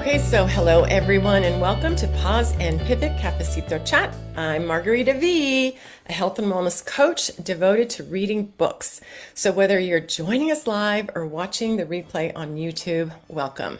Okay, so hello everyone and welcome to Pause and Pivot Cafecito Chat. I'm Margarita V, a health and wellness coach devoted to reading books. So whether you're joining us live or watching the replay on YouTube, welcome.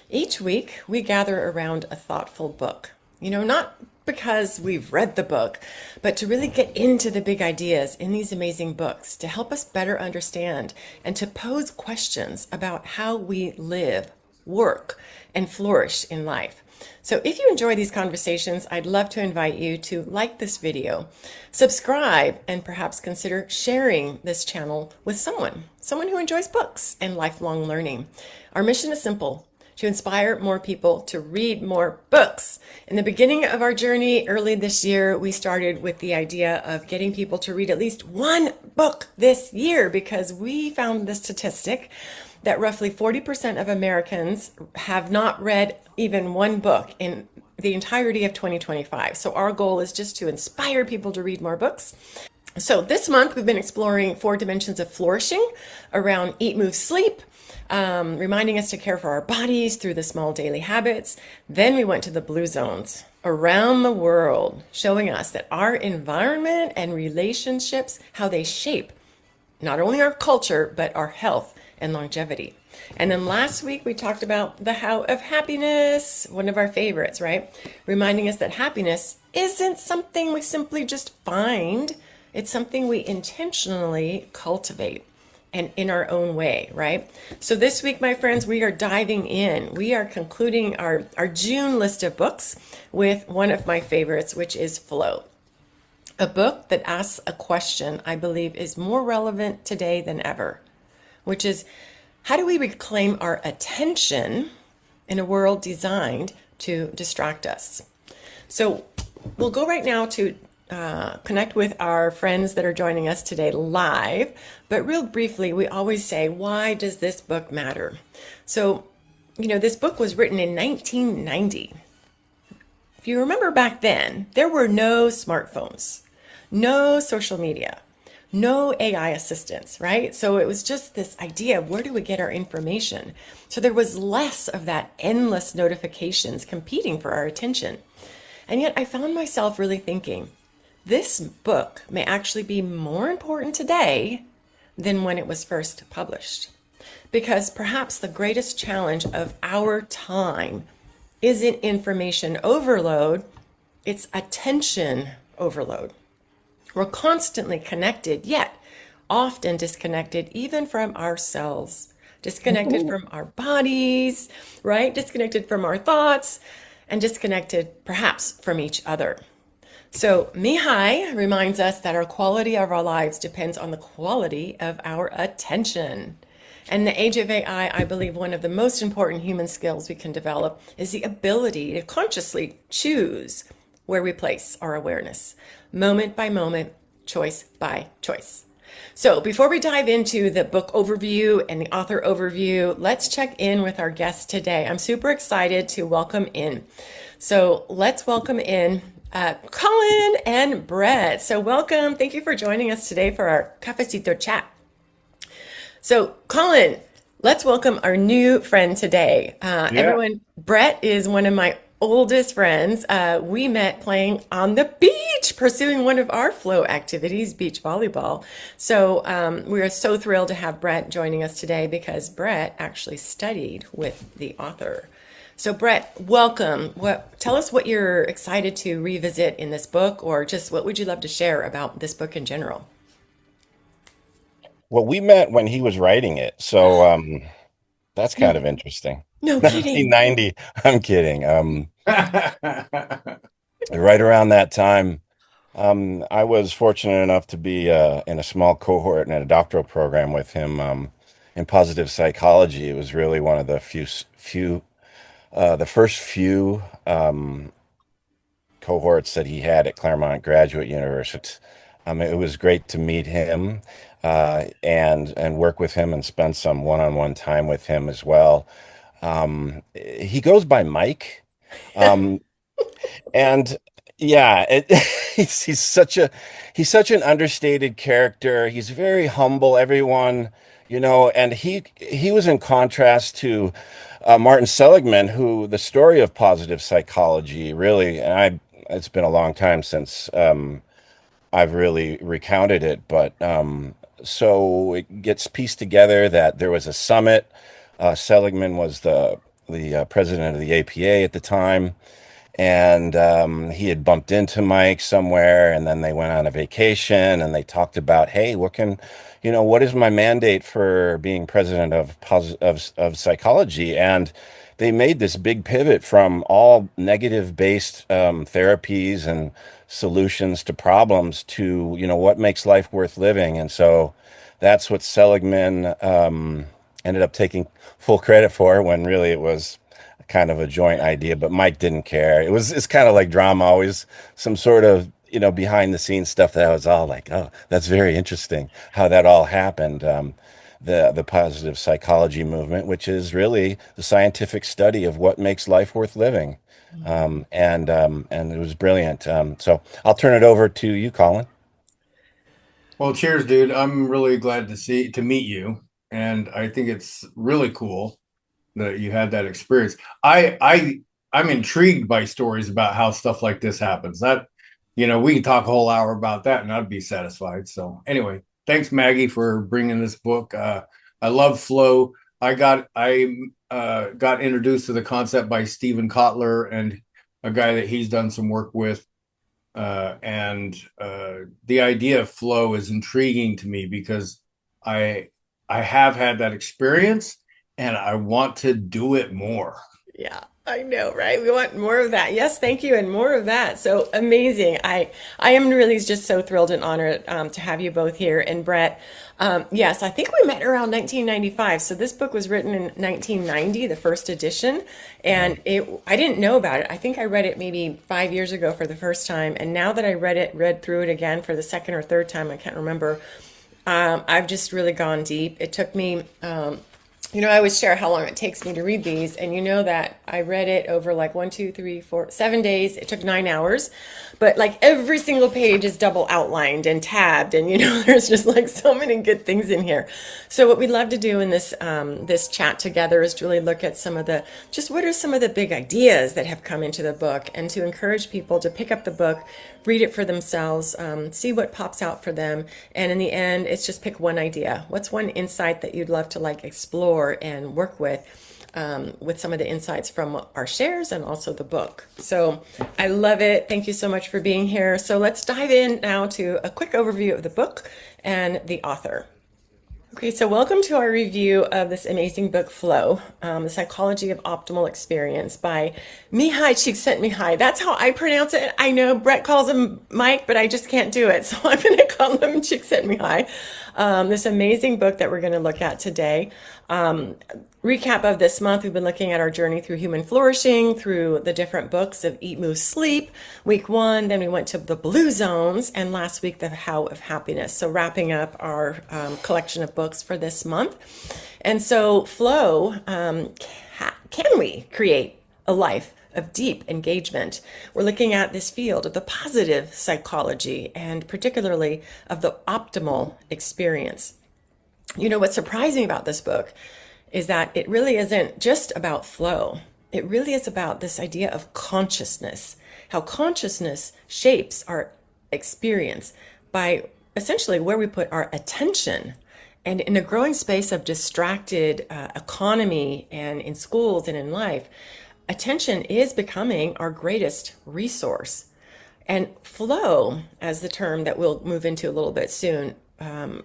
Each week we gather around a thoughtful book. Not because we've read the book, but to really get into the big ideas in these amazing books to help us better understand and to pose questions about how we live, work, and flourish in life. So if you enjoy these conversations, I'd love to invite you to like this video, subscribe, and perhaps consider sharing this channel with someone who enjoys books and lifelong learning. Our mission is simple: to inspire more people to read more books. In the beginning of our journey early this year, we started with the idea of getting people to read at least one book this year because we found the statistic that roughly 40% of Americans have not read even one book in the entirety of 2025. So our goal is just to inspire people to read more books. So this month we've been exploring 4 dimensions of flourishing around eat, move, sleep, reminding us to care for our bodies through the small daily habits. Then we went to the blue zones around the world, showing us that our environment and relationships, how they shape not only our culture, but our health and longevity. And then last week we talked about the how of happiness, one of our favorites, right? Reminding us that happiness isn't something we simply just find. It's something we intentionally cultivate and in our own way, right? So this week, my friends, we are diving in. We are concluding our June list of books with one of my favorites, which is Flow. A book that asks a question I believe is more relevant today than ever, which is, how do we reclaim our attention in a world designed to distract us? So we'll go right now to connect with our friends that are joining us today live. But real briefly, we always say, why does this book matter? So, this book was written in 1990. If you remember back then, there were no smartphones, no social media, no AI assistants, right? So it was just this idea of where do we get our information? So there was less of that endless notifications competing for our attention. And yet I found myself really thinking, this book may actually be more important today than when it was first published. Because perhaps the greatest challenge of our time isn't information overload, it's attention overload. We're constantly connected, yet often disconnected even from ourselves, disconnected from our bodies, right? Disconnected from our thoughts, and disconnected perhaps from each other. So Mihaly reminds us that our quality of our lives depends on the quality of our attention. And in the age of AI, I believe one of the most important human skills we can develop is the ability to consciously choose where we place our awareness, moment by moment, choice by choice. So before we dive into the book overview and the author overview, let's check in with our guest today. I'm super excited to welcome in. So let's welcome in Colin and Brett. So welcome. Thank you for joining us today for our Cafecito Chat. So Colin, let's welcome our new friend today. Everyone, Brett is one of my oldest friends. We met playing on the beach, pursuing one of our flow activities, beach volleyball. So we are so thrilled to have Brett joining us today because Brett actually studied with the author. So Brett, welcome. Tell us what you're excited to revisit in this book, or just what would you love to share about this book in general? Well, we met when he was writing it, so that's kind of interesting. No kidding. 1990. I'm kidding. Right around that time, I was fortunate enough to be in a small cohort in a doctoral program with him in positive psychology. It was really one of the the first few cohorts that he had at Claremont Graduate University. It was great to meet him and work with him and spend some one-on-one time with him as well. He goes by Mike, um, and Yeah, he's such an understated character. He's very humble, everyone, and he was in contrast to Martin Seligman, who the story of positive psychology really, and it's been a long time since I've really recounted it, but so it gets pieced together that there was a summit. Seligman was the president of the APA at the time, and he had bumped into Mike somewhere, and then they went on a vacation, and they talked about, hey, what is my mandate for being president of psychology? And they made this big pivot from all negative based therapies and solutions to problems to, what makes life worth living. And so that's what Seligman ended up taking full credit for when really it was kind of a joint idea, but Mike didn't care. It's kind of like drama, always some sort of, behind the scenes stuff that I was all like, oh, that's very interesting how that all happened. The positive psychology movement, which is really the scientific study of what makes life worth living. And it was brilliant. So I'll turn it over to you, Colin. Well, cheers, dude. I'm really glad to meet you, and I think it's really cool that you had that experience. I'm intrigued by stories about how stuff like this happens. We can talk a whole hour about that, and I'd be satisfied. So, anyway, thanks, Maggie, for bringing this book. I love flow. I got introduced to the concept by Stephen Kotler and a guy that he's done some work with. And the idea of flow is intriguing to me because I I have had that experience and I want to do it more. Yeah, I know, right? We want more of that. Yes, thank you, and more of that. So amazing. I am really just so thrilled and honored to have you both here. And Brett, yes, I think we met around 1995. So this book was written in 1990, the first edition, and it I didn't know about it. I think I read it maybe 5 years ago for the first time, and now that I read through it again for the second or third time, I can't remember. I've just really gone deep. It took me. I always share how long it takes me to read these, and you know that I read it over like 7 days. It took 9 hours, but like every single page is double outlined and tabbed, and there's just like so many good things in here. So what we'd love to do in this chat together is to really look at what are some of the big ideas that have come into the book, and to encourage people to pick up the book, read it for themselves, see what pops out for them, and in the end, it's just pick one idea. What's one insight that you'd love to like explore and work with some of the insights from our shares and also the book. So I love it. Thank you so much for being here. So let's dive in now to a quick overview of the book and the author. Okay, so welcome to our review of this amazing book, Flow, The Psychology of Optimal Experience by Mihaly Csikszentmihalyi. That's how I pronounce it. I know Brett calls him Mike, but I just can't do it. So I'm going to call him Csikszentmihalyi. This amazing book that we're going to look at today. Recap of this month, we've been looking at our journey through human flourishing, through the different books of Eat, Move, Sleep. Week 1, then we went to the Blue Zones, and last week, the How of Happiness. So wrapping up our collection of books for this month. And so flow, can we create a life of deep engagement? We're looking at this field of the positive psychology and particularly of the optimal experience. What's surprising about this book is that it really isn't just about flow. It really is about this idea of consciousness, how consciousness shapes our experience by essentially where we put our attention. And in a growing space of distracted economy and in schools and in life, attention is becoming our greatest resource. And flow, as the term that we'll move into a little bit soon,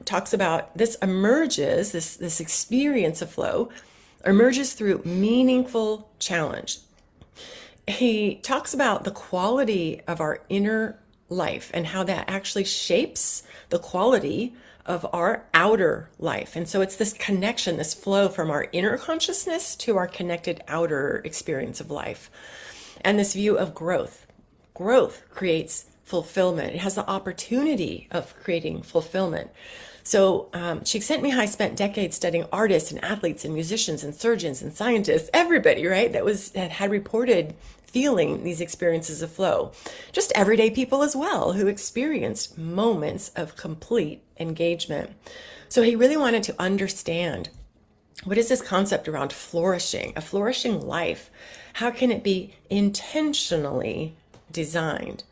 talks about this experience of flow emerges through meaningful challenge. He talks about the quality of our inner life and how that actually shapes the quality of our outer life. And so it's this connection, this flow from our inner consciousness to our connected outer experience of life. And this view of growth. Growth creates fulfillment. It has the opportunity of creating fulfillment. So Csikszentmihalyi spent decades studying artists and athletes and musicians and surgeons and scientists, everybody, right, that had reported feeling these experiences of flow. Just everyday people as well who experienced moments of complete engagement. So he really wanted to understand, what is this concept around flourishing, a flourishing life? How can it be intentionally designed?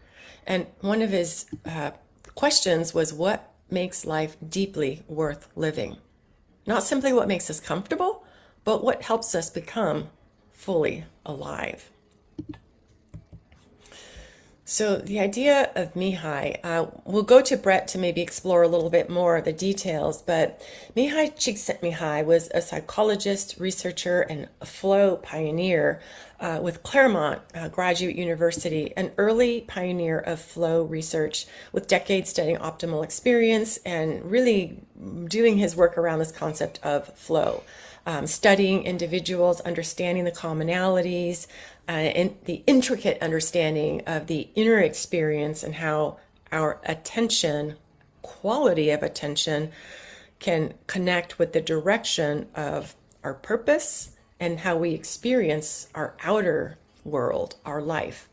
And one of his questions was, what makes life deeply worth living? Not simply what makes us comfortable, but what helps us become fully alive. So the idea of Mihaly, we'll go to Brett to maybe explore a little bit more of the details, but Mihaly Csikszentmihalyi was a psychologist, researcher, and a flow pioneer with Claremont Graduate University, an early pioneer of flow research with decades studying optimal experience and really doing his work around this concept of flow. Studying individuals, understanding the commonalities, and the intricate understanding of the inner experience and how our attention, quality of attention, can connect with the direction of our purpose and how we experience our outer world, our life.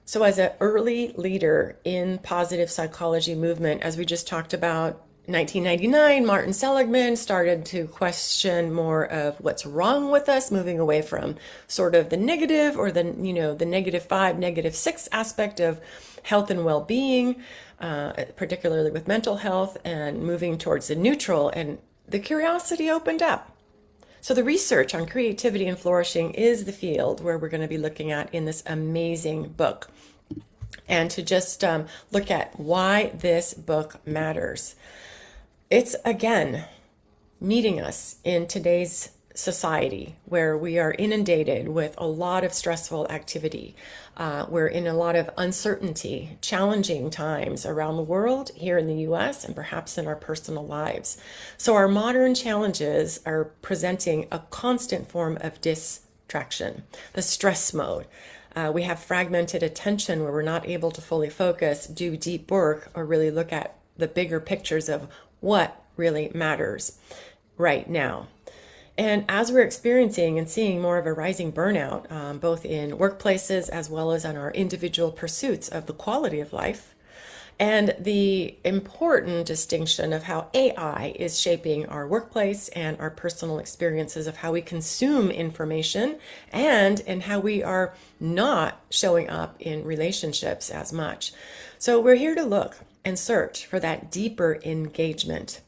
So as an early leader in positive psychology movement, as we just talked about, 1999, Martin Seligman started to question more of what's wrong with us, moving away from sort of the negative or the -5, -6 aspect of health and well-being, particularly with mental health, and moving towards the neutral. And the curiosity opened up. So the research on creativity and flourishing is the field where we're going to be looking at in this amazing book. And to just look at why this book matters. It's, again, meeting us in today's society where we are inundated with a lot of stressful activity. We're in a lot of uncertainty, challenging times around the world, here in the US, and perhaps in our personal lives. So our modern challenges are presenting a constant form of distraction, the stress mode. We have fragmented attention where we're not able to fully focus, do deep work, or really look at the bigger pictures of what really matters right now. And as we're experiencing and seeing more of a rising burnout, both in workplaces as well as on our individual pursuits of the quality of life, and the important distinction of how AI is shaping our workplace and our personal experiences of how we consume information and how we are not showing up in relationships as much. So we're here to look and search for that deeper engagement.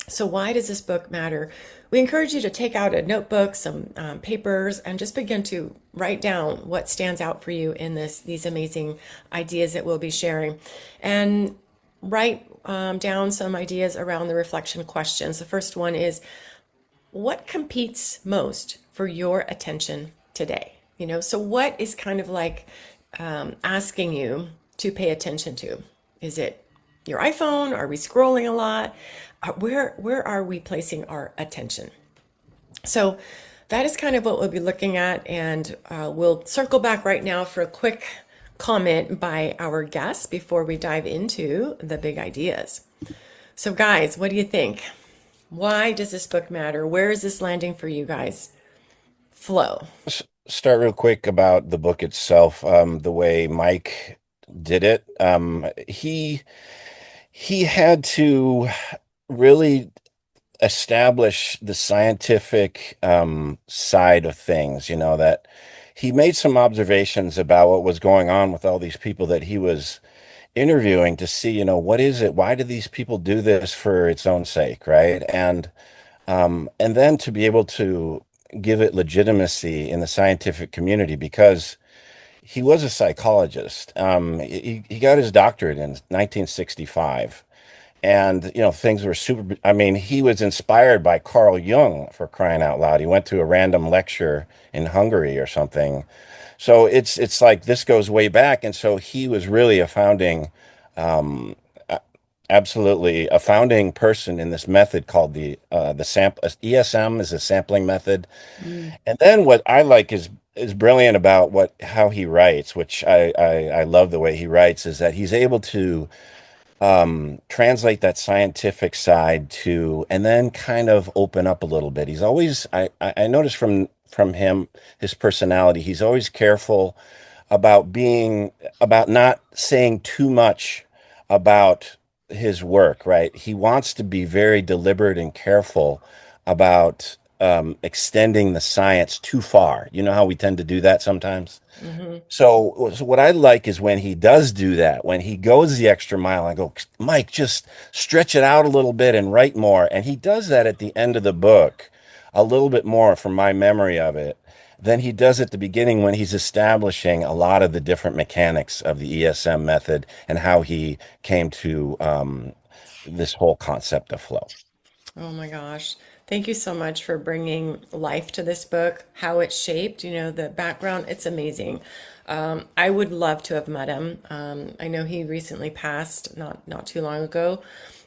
So why does this book matter? We encourage you to take out a notebook, some papers, and just begin to write down what stands out for you in these amazing ideas that we'll be sharing. And write down some ideas around the reflection questions. The first one is, what competes most for your attention today? So what is kind of like asking you to pay attention to? Is it your iPhone? Are we scrolling a lot? Where are we placing our attention? So that is kind of what we'll be looking at, and we'll circle back right now for a quick comment by our guests before we dive into the big ideas. So guys, what do you think? Why does this book matter? Where is this landing for you guys? Flow. Start real quick about the book itself. The way Mike did it. He had to really establish the scientific side of things, that he made some observations about what was going on with all these people that he was interviewing to see, what is it? Why do these people do this for its own sake, right? And then to be able to give it legitimacy in the scientific community, because he was a psychologist. He got his doctorate in 1965. And, things were super. I mean, he was inspired by Carl Jung, for crying out loud. He went to a random lecture in Hungary or something. So it's like this goes way back. And so he was really a founding Absolutely. A founding person in this method called the sample ESM is a sampling method. Mm. And then what I like is brilliant about what how he writes, which I love the way he writes, is that he's able to translate that scientific side to, and then kind of open up a little bit. He's always, I noticed from him, his personality, he's always careful about being, about not saying too much about his work, right? He wants to be very deliberate and careful about extending the science too far. You know how we tend to do that sometimes? Hmm. So what I like is when he does do that, when he goes the extra mile, I go, Mike, just stretch it out a little bit and write more. And he does that at the end of the book, a little bit more from my memory of it than he does at the beginning when he's establishing a lot of the different mechanics of the ESM method and how he came to this whole concept of flow. Oh my gosh. Thank you so much for bringing life to this book, how it's shaped, the background. It's amazing. I would love to have met him. I know he recently passed not too long ago.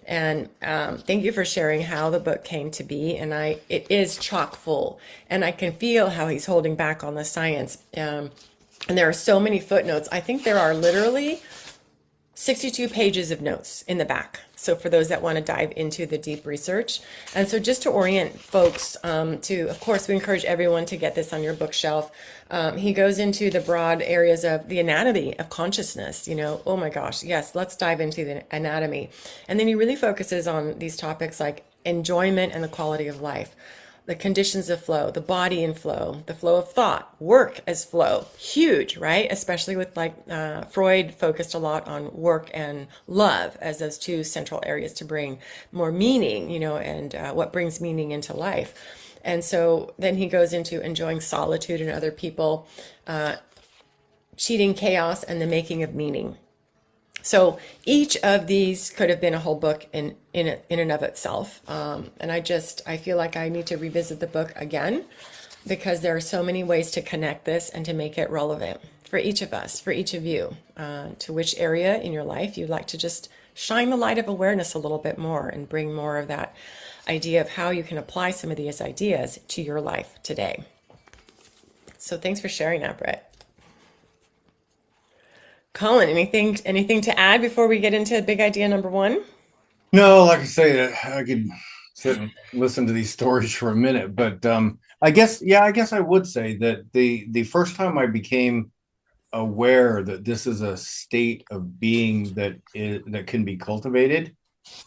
And thank you for sharing how the book came to be. And it is chock full. And I can feel how he's holding back on the science. And there are so many footnotes. I think there are literally 62 pages of notes in the back. So for those that want to dive into the deep research. And so just to orient folks of course, we encourage everyone to get this on your bookshelf. He goes into the broad areas of the anatomy of consciousness, oh my gosh, yes, let's dive into the anatomy. And then he really focuses on these topics like enjoyment and the quality of life, the conditions of flow, the body in flow, the flow of thought, work as flow, huge, right? Especially with Freud focused a lot on work and love as those two central areas to bring more meaning, and what brings meaning into life. And so then he goes into enjoying solitude and other people, cheating chaos and the making of meaning. So each of these could have been a whole book in and of itself. And I feel like I need to revisit the book again because there are so many ways to connect this and to make it relevant for each of us, for each of you, to which area in your life you'd like to just shine the light of awareness a little bit more and bring more of that idea of how you can apply some of these ideas to your life today. So thanks for sharing that, Brett. Colin, anything to add before we get into big idea number one? No, like I say, I could sit and listen to these stories for a minute, but I guess, yeah, I guess I would say that the first time I became aware that this is a state of being that can be cultivated,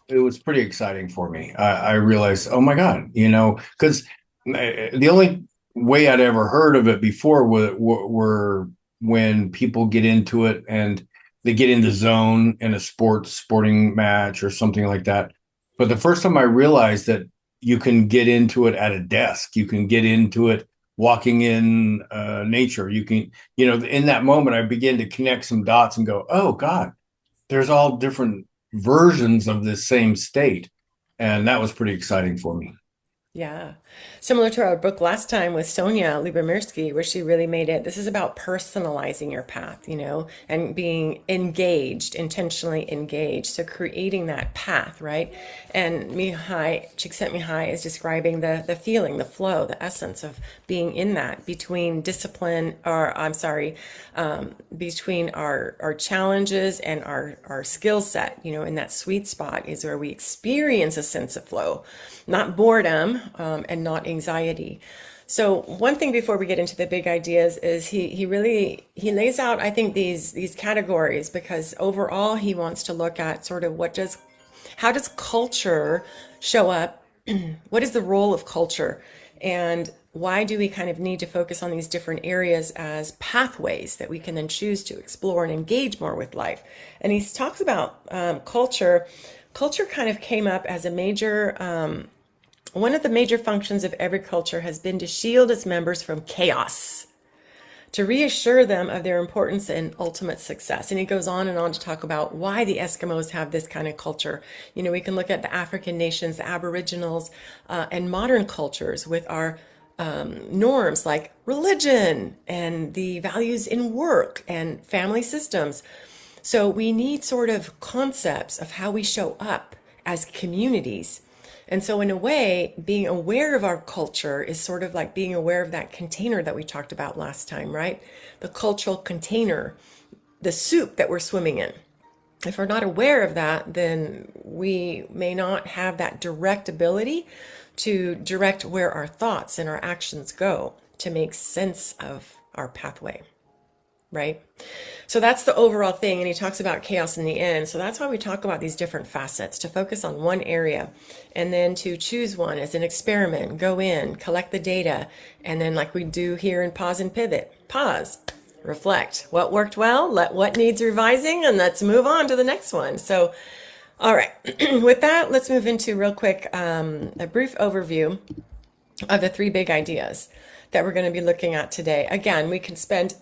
it was pretty exciting for me. I realized, oh my God, because the only way I'd ever heard of it before were when people get into it and they get in the zone in a sporting match or something like that. But the first time I realized that you can get into it at a desk, you can get into it walking in nature. You can, in that moment, I began to connect some dots and go, oh God, there's all different versions of this same state. And that was pretty exciting for me. Yeah. Similar to our book last time with Sonia Lyubomirsky, where she really made it. This is about personalizing your path, and being engaged, intentionally engaged. So creating that path, right? And Mihaly Csikszentmihalyi is describing the feeling, the flow, the essence of being in that between discipline, or I'm sorry, between our challenges and our skill set, in that sweet spot is where we experience a sense of flow, not boredom, and not anxiety. So one thing before we get into the big ideas is he lays out, I think, these categories because overall he wants to look at sort of how does culture show up? What is the role of culture? And why do we kind of need to focus on these different areas as pathways that we can then choose to explore and engage more with life? And he talks about culture. Culture kind of came up as a major one of the major functions of every culture has been to shield its members from chaos, to reassure them of their importance and ultimate success. And he goes on and on to talk about why the Eskimos have this kind of culture. We can look at the African nations, the Aboriginals, and modern cultures with our norms like religion and the values in work and family systems. So we need sort of concepts of how we show up as communities. And so, in a way, being aware of our culture is sort of like being aware of that container that we talked about last time, right? The cultural container, the soup that we're swimming in. If we're not aware of that, then we may not have that direct ability to direct where our thoughts and our actions go to make sense of our pathway, right? So that's the overall thing. And he talks about chaos in the end. So that's why we talk about these different facets, to focus on one area and then to choose one as an experiment, go in, collect the data, and then like we do here in Pause and Pivot, pause, reflect. What worked well, what needs revising, and let's move on to the next one. So, all right, with that, let's move into real quick a brief overview of the 3 big ideas that we're going to be looking at today. Again, we can spend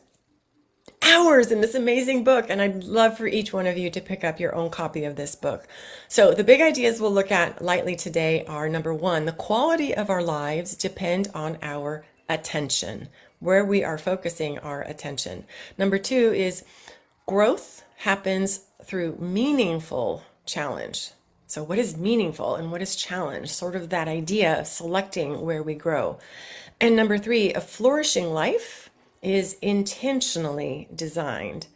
hours in this amazing book, and I'd love for each one of you to pick up your own copy of this book. So the big ideas we'll look at lightly today are: number 1, the quality of our lives depend on our attention, where we are focusing our attention. Number 2 is growth happens through meaningful challenge. So what is meaningful and what is challenge? Sort of that idea of selecting where we grow. And number 3, a flourishing life is intentionally designed.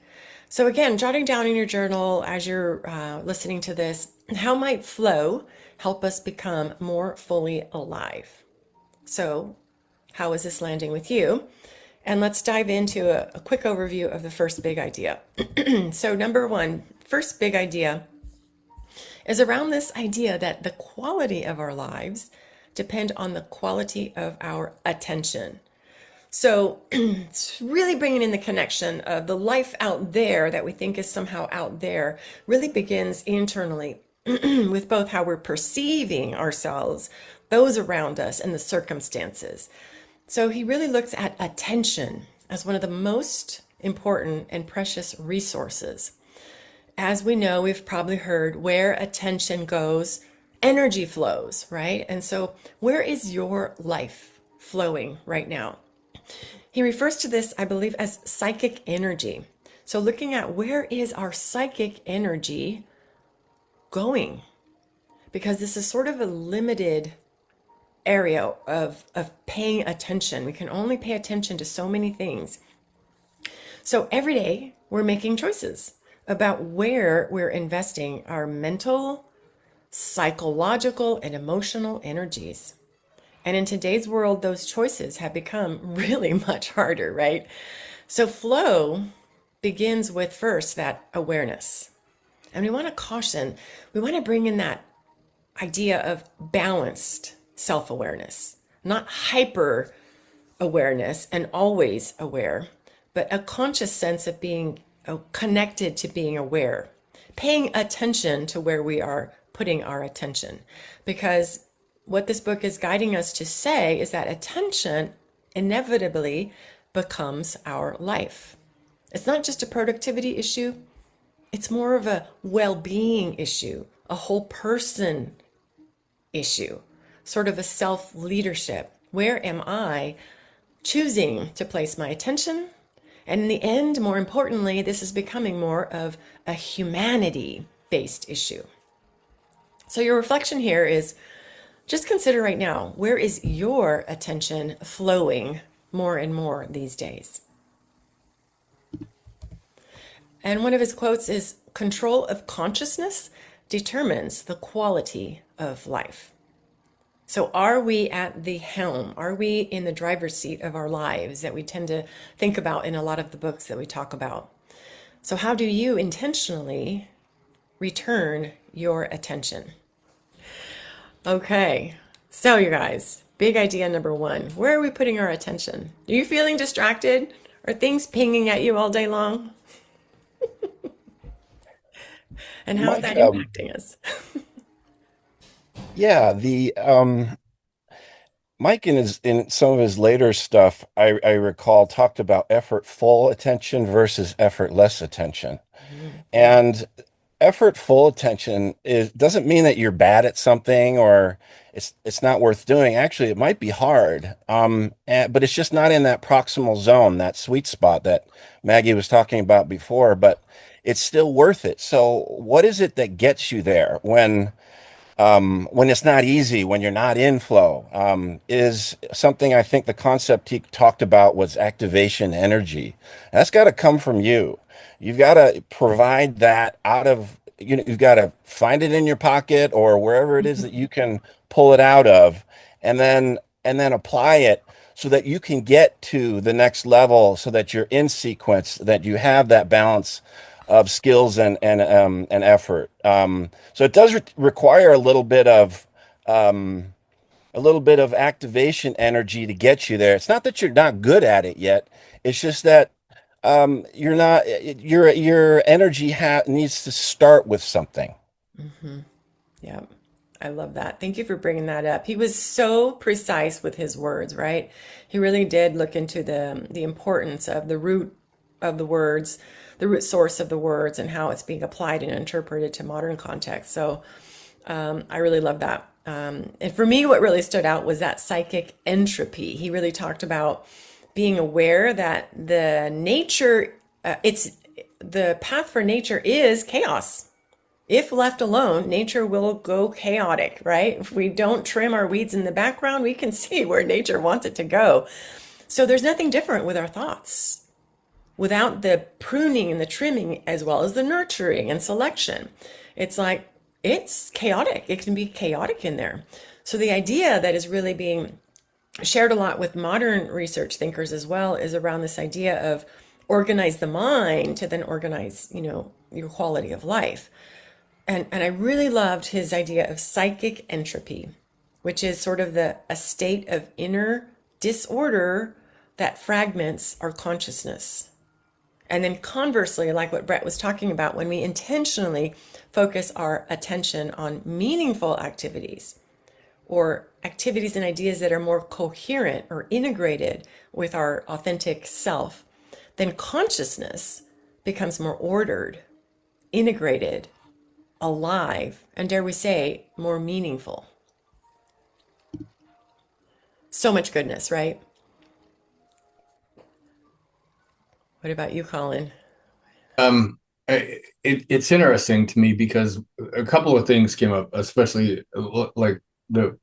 So again, jotting down in your journal as you're listening to this, how might flow help us become more fully alive? So how is this landing with you? And let's dive into a quick overview of the first big idea. So number 1, first big idea is around this idea that the quality of our lives depend on the quality of our attention. So it's really bringing in the connection of the life out there that we think is somehow out there really begins internally with both how we're perceiving ourselves, those around us, and the circumstances. So he really looks at attention as one of the most important and precious resources. As we know, we've probably heard, where attention goes, energy flows, right? And so where is your life flowing right now? He refers to this, I believe, as psychic energy. So looking at where is our psychic energy going? Because this is sort of a limited area of paying attention. We can only pay attention to so many things. So every day we're making choices about where we're investing our mental, psychological, and emotional energies. And in today's world, those choices have become really much harder, right? So flow begins with first that awareness. And we want to caution, we want to bring in that idea of balanced self-awareness, not hyper awareness and always aware, but a conscious sense of being connected to being aware, paying attention to where we are putting our attention. Because what this book is guiding us to say is that attention inevitably becomes our life. It's not just a productivity issue, it's more of a well-being issue, a whole person issue, sort of a self-leadership. Where am I choosing to place my attention? And in the end, more importantly, this is becoming more of a humanity-based issue. So your reflection here is, just consider right now, where is your attention flowing more and more these days? And one of his quotes is, control of consciousness determines the quality of life. So are we at the helm? Are we in the driver's seat of our lives that we tend to think about in a lot of the books that we talk about? So how do you intentionally return your attention? Okay, so you guys, big idea number 1. Where are we putting our attention? Are you feeling distracted? Are things pinging at you all day long? And how is Mike, that impacting us? yeah, Mike in some of his later stuff, I recall, talked about effortful attention versus effortless attention. And effortful attention doesn't mean that you're bad at something or it's not worth doing. Actually, it might be hard, but it's just not in that proximal zone, that sweet spot that Maggie was talking about before. But it's still worth it. So what is it that gets you there when it's not easy, when you're not in flow, is something I think the concept he talked about was activation energy. That's got to come from you. You've got to provide that out of, you've got to find it in your pocket or wherever it is that you can pull it out of, and then apply it so that you can get to the next level, so that you're in sequence, that you have that balance of skills and effort. So it does require a little bit of activation energy to get you there. It's not that you're not good at it yet. It's just that you're not your energy needs to start with something. Hmm. Yeah, I love that. Thank you for bringing that up. He was so precise with his words, right? He really did look into the importance of the root of the words, the root source of the words, and how it's being applied and interpreted to modern context. So I really love that. And for me, what really stood out was that psychic entropy. He really talked about being aware that it's the path for nature is chaos. If left alone, nature will go chaotic, right? If we don't trim our weeds in the background, we can see where nature wants it to go. So there's nothing different with our thoughts without the pruning and the trimming, as well as the nurturing and selection. It's like, it's chaotic. It can be chaotic in there. So the idea that is really being shared a lot with modern research thinkers as well is around this idea of organize the mind to then organize, your quality of life. And I really loved his idea of psychic entropy, which is sort of a state of inner disorder that fragments our consciousness. And then conversely, like what Brett was talking about, when we intentionally focus our attention on meaningful activities or activities and ideas that are more coherent or integrated with our authentic self, then consciousness becomes more ordered, integrated, alive, and dare we say, more meaningful. So much goodness, right? What about you, Colin? It's interesting to me because a couple of things came up, especially like the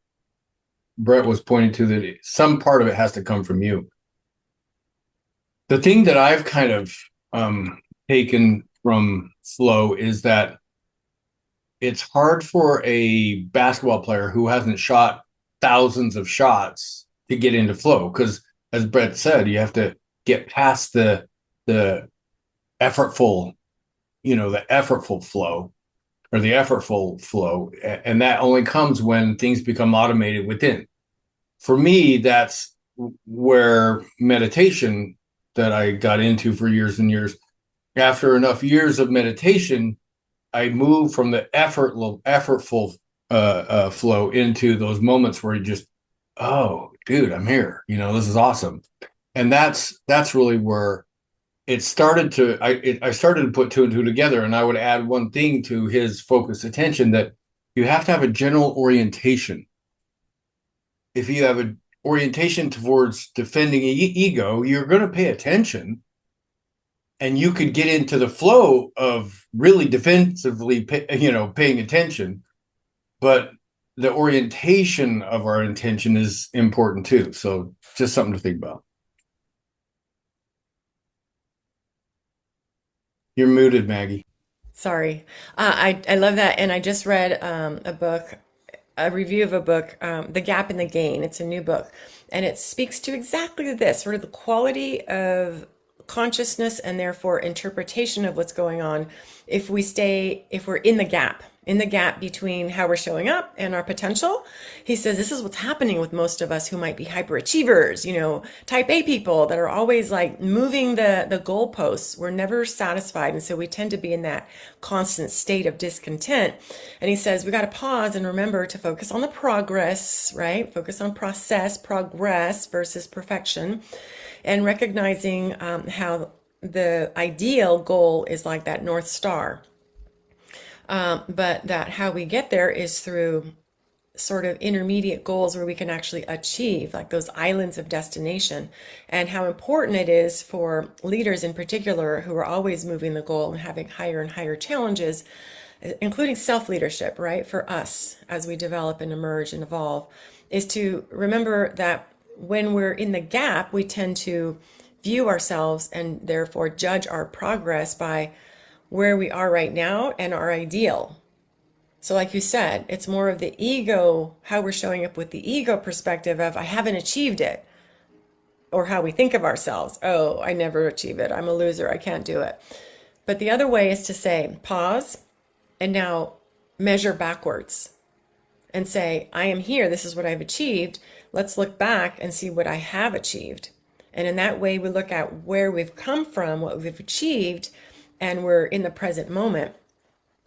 Brett was pointing to, that some part of it has to come from you. The thing that I've kind of taken from flow is that it's hard for a basketball player who hasn't shot thousands of shots to get into flow, because as Brett said, you have to get past the effortful, the effortful flow, or the effortful flow, and that only comes when things become automated within. For me, that's where meditation that I got into for years and years. After enough years of meditation, I moved from the effortful flow into those moments where you just, oh, dude, I'm here. This is awesome, and that's really where it started to. I started to put two and two together, and I would add one thing to his focused attention, that you have to have a general orientation. If you have an orientation towards defending ego, you're going to pay attention, and you could get into the flow of really defensively, paying attention. But the orientation of our intention is important too. So just something to think about. You're muted, Maggie. Sorry. I love that. And I just read a review of a book, The Gap and the Gain. It's a new book. And it speaks to exactly this, sort of the quality of consciousness and therefore interpretation of what's going on if we're in the gap between how we're showing up and our potential. He says this is what's happening with most of us who might be hyperachievers, type A people that are always like moving the goalposts. We're never satisfied. And so we tend to be in that constant state of discontent. And he says we got to pause and remember to focus on the progress, right? Focus on progress versus perfection, and recognizing how the ideal goal is like that North Star. But that how we get there is through sort of intermediate goals where we can actually achieve, like those islands of destination, and how important it is for leaders in particular who are always moving the goal and having higher and higher challenges, including self-leadership, right? For us, as we develop and emerge and evolve, is to remember that when we're in the gap, we tend to view ourselves and therefore judge our progress by where we are right now and our ideal. So, like you said, it's more of the ego, how we're showing up with the ego perspective of, I haven't achieved it, or how we think of ourselves. Oh, I never achieve it. I'm a loser. I can't do it. But the other way is to say, pause and now measure backwards and say, I am here. This is what I've achieved. Let's look back and see what I have achieved. And in that way, we look at where we've come from, what we've achieved, and we're in the present moment,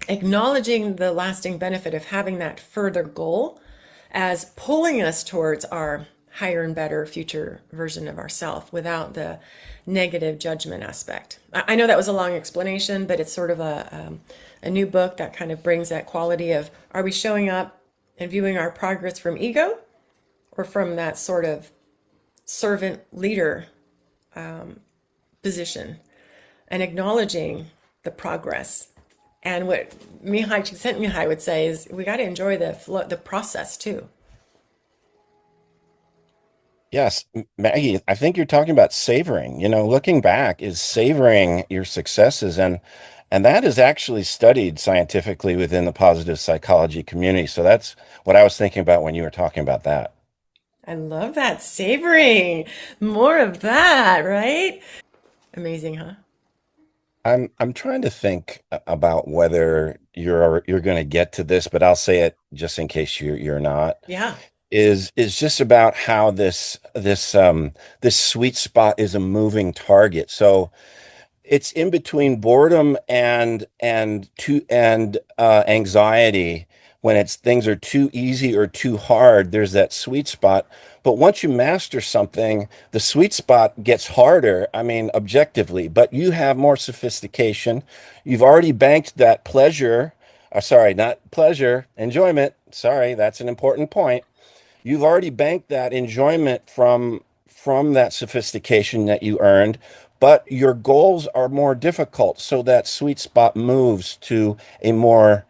acknowledging the lasting benefit of having that further goal as pulling us towards our higher and better future version of ourselves without the negative judgment aspect. I know that was a long explanation, but it's sort of a new book that kind of brings that quality of, are we showing up and viewing our progress from ego or from that sort of servant leader position, and acknowledging the progress. And what Mihaly Csikszentmihalyi would say is, we got to enjoy the process too. Yes, Maggie, I think you're talking about savoring. Looking back is savoring your successes, and that is actually studied scientifically within the positive psychology community. So that's what I was thinking about when you were talking about that. I love that, savoring. More of that, right? Amazing, huh? I'm trying to think about whether you're going to get to this, but I'll say it just in case you're not. Yeah. Is just about how this sweet spot is a moving target. So it's in between boredom and anxiety. When it's things are too easy or too hard, there's that sweet spot. But once you master something, the sweet spot gets harder, I mean, objectively, but you have more sophistication. You've already banked that pleasure, sorry, not pleasure, enjoyment. Sorry, that's an important point. You've already banked that enjoyment from that sophistication that you earned, but your goals are more difficult, so that sweet spot moves to a more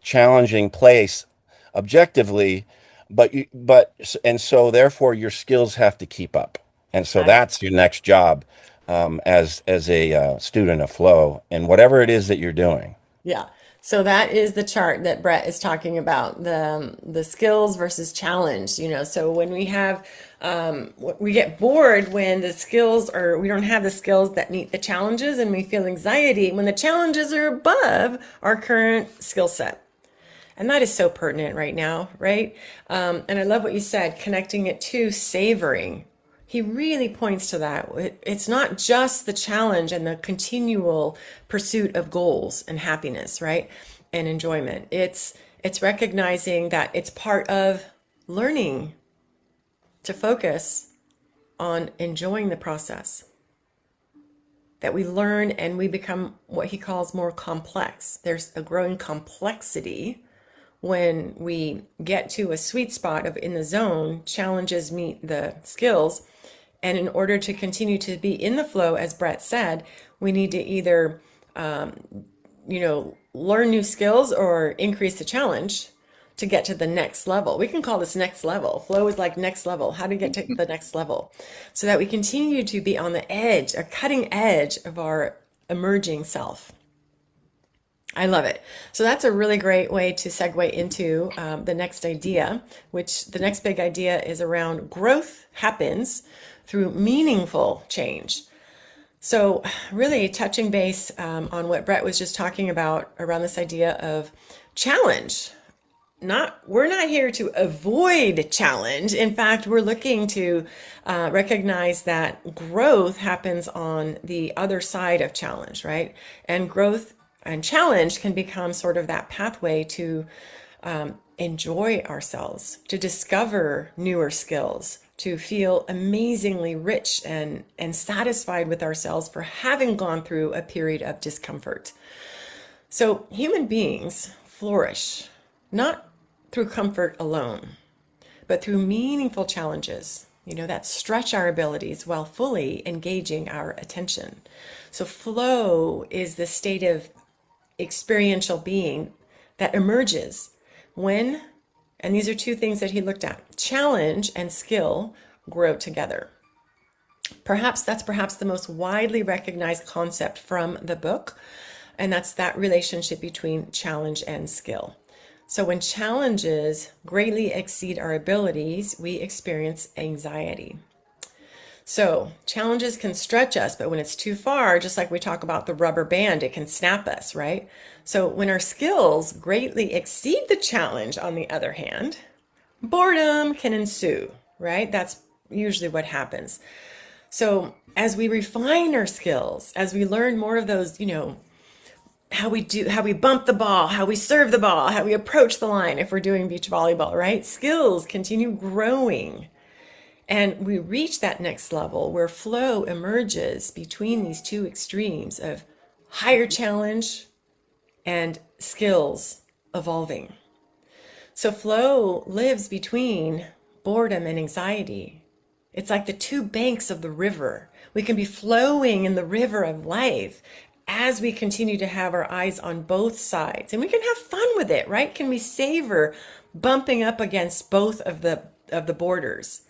challenging place objectively, and so therefore your skills have to keep up. And so I that's your next job, as a student of flow and whatever it is that you're doing. Yeah. So that is the chart that Brett is talking about, the skills versus challenge, So when we get bored when the skills, or we don't have the skills that meet the challenges, and we feel anxiety when the challenges are above our current skill set. And that is so pertinent right now, right? And I love what you said, connecting it to savoring. He really points to that. It's not just the challenge and the continual pursuit of goals and happiness, right? And enjoyment. It's recognizing that it's part of learning to focus on enjoying the process. That we learn and we become what he calls more complex. There's a growing complexity when we get to a sweet spot of in the zone, challenges meet the skills. And in order to continue to be in the flow, as Brett said, we need to either, learn new skills or increase the challenge to get to the next level. We can call this next level. Flow is like next level, how to get to the next level, so that we continue to be on the edge, a cutting edge of our emerging self. I love it. So that's a really great way to segue into the next idea, which the next big idea is around growth happens through meaningful change. So really touching base on what Brett was just talking about around this idea of challenge. We're not here to avoid challenge. In fact, we're looking to recognize that growth happens on the other side of challenge, right? And growth and challenge can become sort of that pathway to enjoy ourselves, to discover newer skills, to feel amazingly rich and satisfied with ourselves for having gone through a period of discomfort. So human beings flourish not through comfort alone, but through meaningful challenges, that stretch our abilities while fully engaging our attention. So flow is the state of experiential being that emerges when, and these are two things that he looked at, challenge and skill grow together. That's perhaps the most widely recognized concept from the book, and that's that relationship between challenge and skill. So when challenges greatly exceed our abilities, we experience anxiety. So challenges can stretch us, but when it's too far, just like we talk about the rubber band, it can snap us, right? So when our skills greatly exceed the challenge, on the other hand, boredom can ensue, right? That's usually what happens. So as we refine our skills, as we learn more of those, how we bump the ball, how we serve the ball, how we approach the line if we're doing beach volleyball, right? Skills continue growing. And we reach that next level where flow emerges between these two extremes of higher challenge and skills evolving. So flow lives between boredom and anxiety. It's like the two banks of the river. We can be flowing in the river of life as we continue to have our eyes on both sides. And we can have fun with it, right? Can we savor bumping up against both of the borders?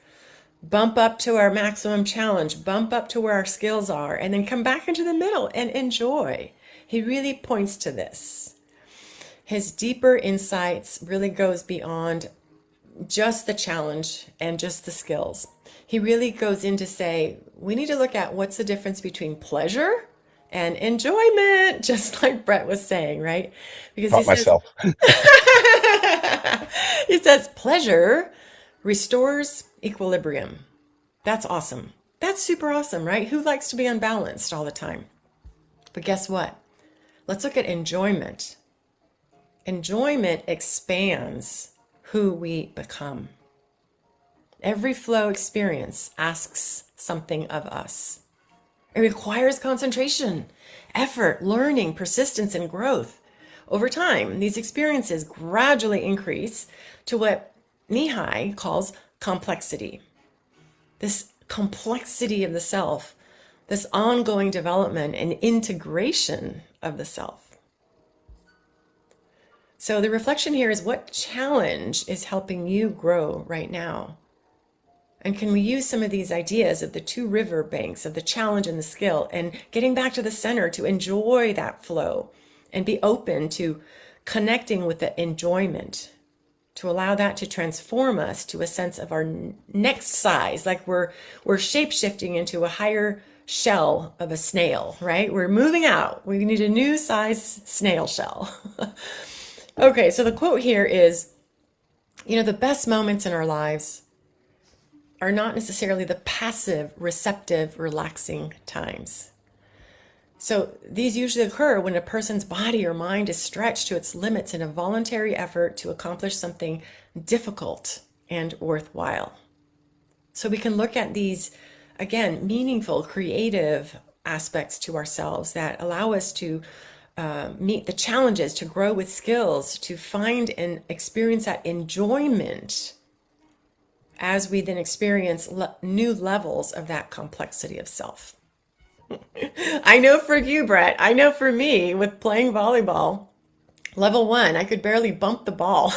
Bump up to our maximum challenge, bump up to where our skills are, and then come back into the middle and enjoy. He really points to this. His deeper insights really goes beyond just the challenge and just the skills. He really goes in to say, we need to look at what's the difference between pleasure and enjoyment, just like Brett was saying, right? Because Caught myself. He says pleasure restores equilibrium. That's awesome. That's super awesome, right? Who likes to be unbalanced all the time? But guess what? Let's look at enjoyment. Enjoyment expands who we become. Every flow experience asks something of us. It requires concentration, effort, learning, persistence, and growth. Over time, these experiences gradually increase to what Mihaly calls complexity. This complexity of the self, this ongoing development and integration of the self. So the reflection here is, what challenge is helping you grow right now? And can we use some of these ideas of the two river banks, of the challenge and the skill, and getting back to the center to enjoy that flow and be open to connecting with the enjoyment, to allow that to transform us to a sense of our next size, like we're shape-shifting into a higher shell of a snail, right? We're moving out. We need a new size snail shell. Okay, so the quote here is, the best moments in our lives are not necessarily the passive, receptive, relaxing times. So these usually occur when a person's body or mind is stretched to its limits in a voluntary effort to accomplish something difficult and worthwhile. So we can look at these, again, meaningful, creative aspects to ourselves that allow us to meet the challenges, to grow with skills, to find and experience that enjoyment as we then experience new levels of that complexity of self. I know for you, Brett, I know for me with playing volleyball, level 1, I could barely bump the ball.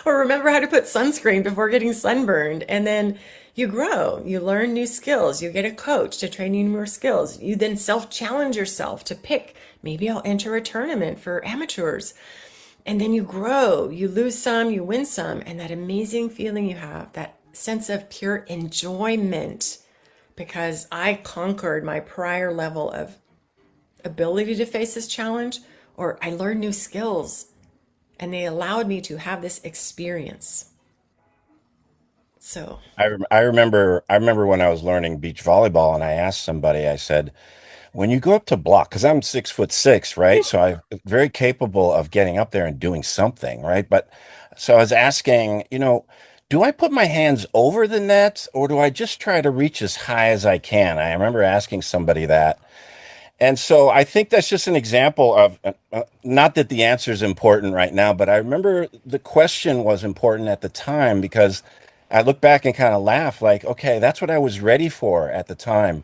Or remember how to put sunscreen before getting sunburned. And then you grow, you learn new skills, you get a coach to train you more skills. You then self-challenge yourself to pick, maybe I'll enter a tournament for amateurs. And then you grow, you lose some, you win some, and that amazing feeling you have, that sense of pure enjoyment, because I conquered my prior level of ability to face this challenge, or I learned new skills, and they allowed me to have this experience. So I remember when I was learning beach volleyball, and I asked somebody, I said, when you go up to block, because I'm 6'6", right? So I'm very capable of getting up there and doing something, right? But so I was asking, do I put my hands over the net, or do I just try to reach as high as I can? I remember asking somebody that, And so I think that's just an example of not that the answer is important right now, but I remember the question was important at the time because I look back and kind of laugh like, okay, that's what I was ready for at the time.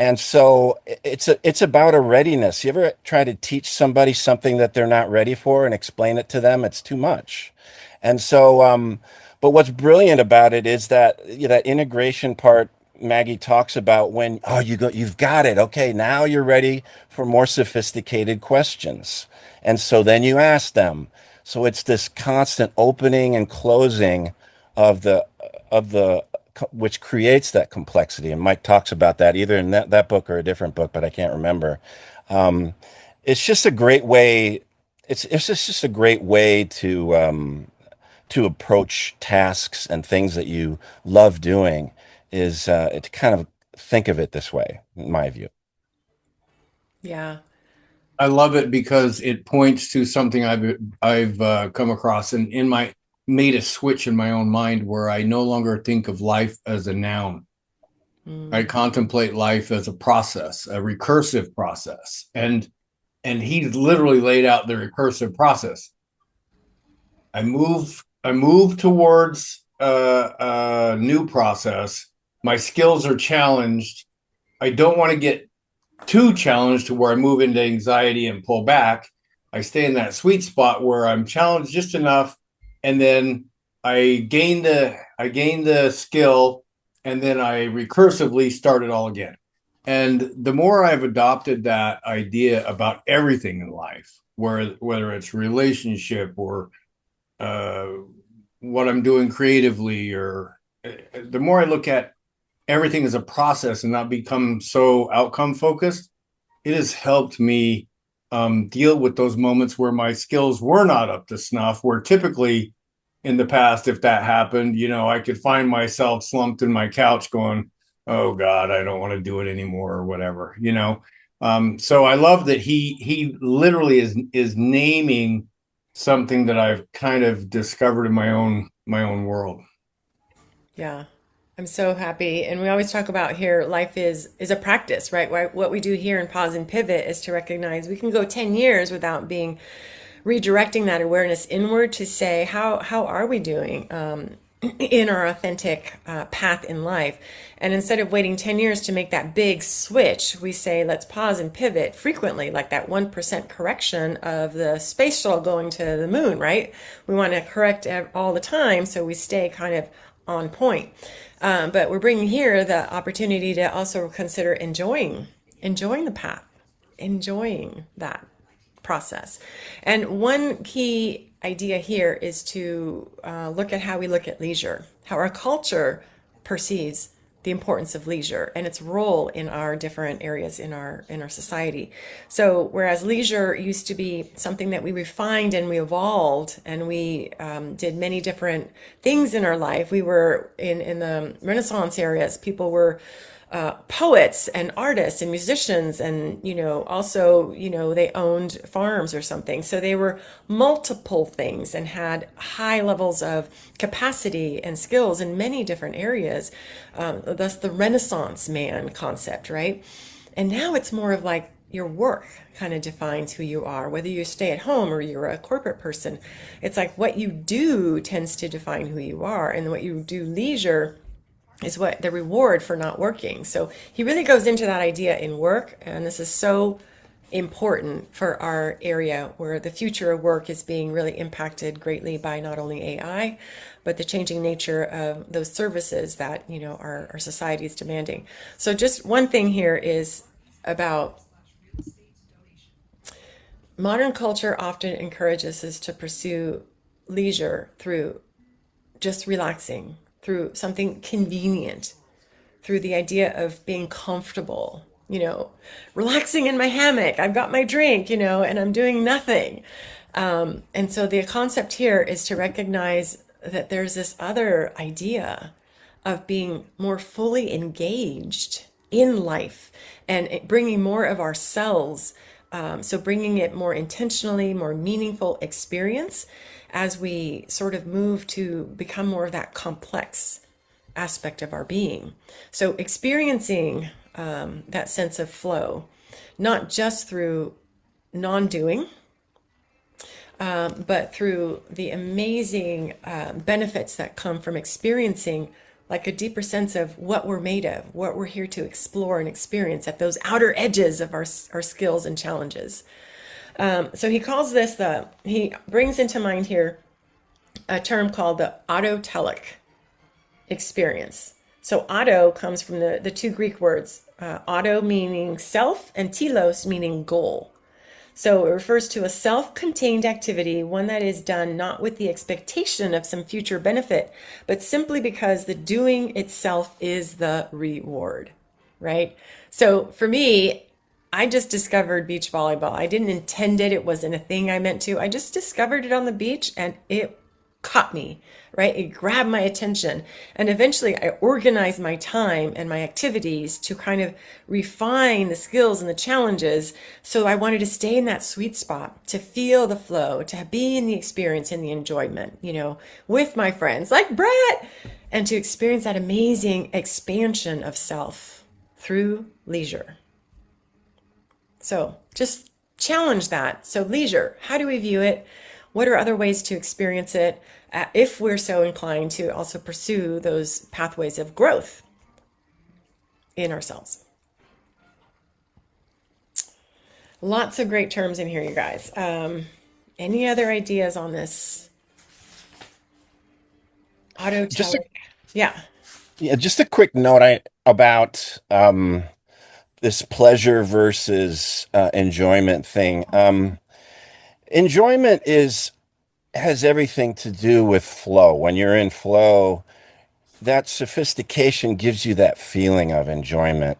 And so it's about a readiness. You ever try to teach somebody something that they're not ready for and explain it to them? It's too much. And so, but what's brilliant about it is that that integration part Maggie talks about when, oh, you've got it. Okay, now you're ready for more sophisticated questions. And so then you ask them. So it's this constant opening and closing of the which creates that complexity. And Mike talks about that either in that book or a different book, but I can't remember. Um, it's just a great way. It's just a great way to approach tasks and things that you love doing is to kind of think of it this way, in my view. Yeah. I love it because it points to something I've come across and in my made a switch in my own mind where I no longer think of life as a noun. I Mm. contemplate life as a process, a recursive process. And he's literally laid out the recursive process. I move towards a new process. My skills are challenged. I don't want to get too challenged to where I move into anxiety and pull back. I stay in that sweet spot where I'm challenged just enough, and then I gain the skill, and then I recursively start it all again. And the more I've adopted that idea about everything in life, whether it's relationship or uh, what I'm doing creatively, or the more I look at everything as a process and not become so outcome focused, it has helped me deal with those moments where my skills were not up to snuff, where typically in the past, if that happened, I could find myself slumped in my couch going, oh God, I don't want to do it anymore or whatever. So I love that he literally is naming something that I've kind of discovered in my own world. Yeah. I'm so happy. And we always talk about here life is a practice, right? What we do here in Pause and Pivot is to recognize we can go 10 years without being redirecting that awareness inward to say how are we doing in our authentic path in life. And instead of waiting 10 years to make that big switch, we say let's pause and pivot frequently, like that 1% correction of the space shuttle going to the moon, right? We want to correct all the time so we stay kind of on point. But we're bringing here the opportunity to also consider enjoying the path, enjoying that process. And one key idea here is to look at how we look at leisure, how our culture perceives the importance of leisure and its role in our different areas in our society. So whereas leisure used to be something that we refined and we evolved and we did many different things in our life, we were in the Renaissance areas, people were poets and artists and musicians, and also they owned farms or something, so they were multiple things and had high levels of capacity and skills in many different areas. Thus the Renaissance man concept, right? And now it's more of like your work kind of defines who you are, whether you stay at home or you're a corporate person. It's like what you do tends to define who you are, and what you do leisure is what the reward for not working. So he really goes into that idea in work, and this is so important for our area where the future of work is being really impacted greatly by not only AI, but the changing nature of those services that our society is demanding. So just one thing here is about modern culture often encourages us to pursue leisure through just relaxing, through something convenient, through the idea of being comfortable, relaxing in my hammock. I've got my drink, and I'm doing nothing. And so the concept here is to recognize that there's this other idea of being more fully engaged in life and bringing more of ourselves. So bringing it more intentionally, more meaningful experience as we sort of move to become more of that complex aspect of our being. So experiencing that sense of flow not just through non-doing, but through the amazing benefits that come from experiencing like a deeper sense of what we're made of, what we're here to explore and experience at those outer edges of our skills and challenges. So he calls this he brings into mind here a term called the autotelic experience. So auto comes from the two Greek words, auto meaning self and telos meaning goal. So it refers to a self-contained activity, one that is done not with the expectation of some future benefit, but simply because the doing itself is the reward, right? So for me, I just discovered beach volleyball. I didn't intend it. It wasn't a thing I meant to. I just discovered it on the beach and it caught me, right? It grabbed my attention. And eventually I organized my time and my activities to kind of refine the skills and the challenges. So I wanted to stay in that sweet spot, to feel the flow, to be in the experience and the enjoyment, with my friends like Brett, and to experience that amazing expansion of self through leisure. So just challenge that. So leisure, how do we view it? What are other ways to experience it if we're so inclined to also pursue those pathways of growth in ourselves? Lots of great terms in here, you guys. Any other ideas on this? Autotelic. Yeah. Just a quick note about this pleasure versus enjoyment thing. Enjoyment has everything to do with flow. When you're in flow, that sophistication gives you that feeling of enjoyment.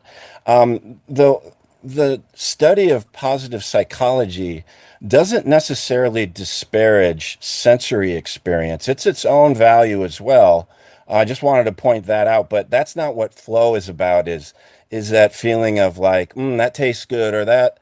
The study of positive psychology doesn't necessarily disparage sensory experience. It's its own value as well. I just wanted to point that out, but that's not what flow is about. Is that feeling of like, that tastes good, or that,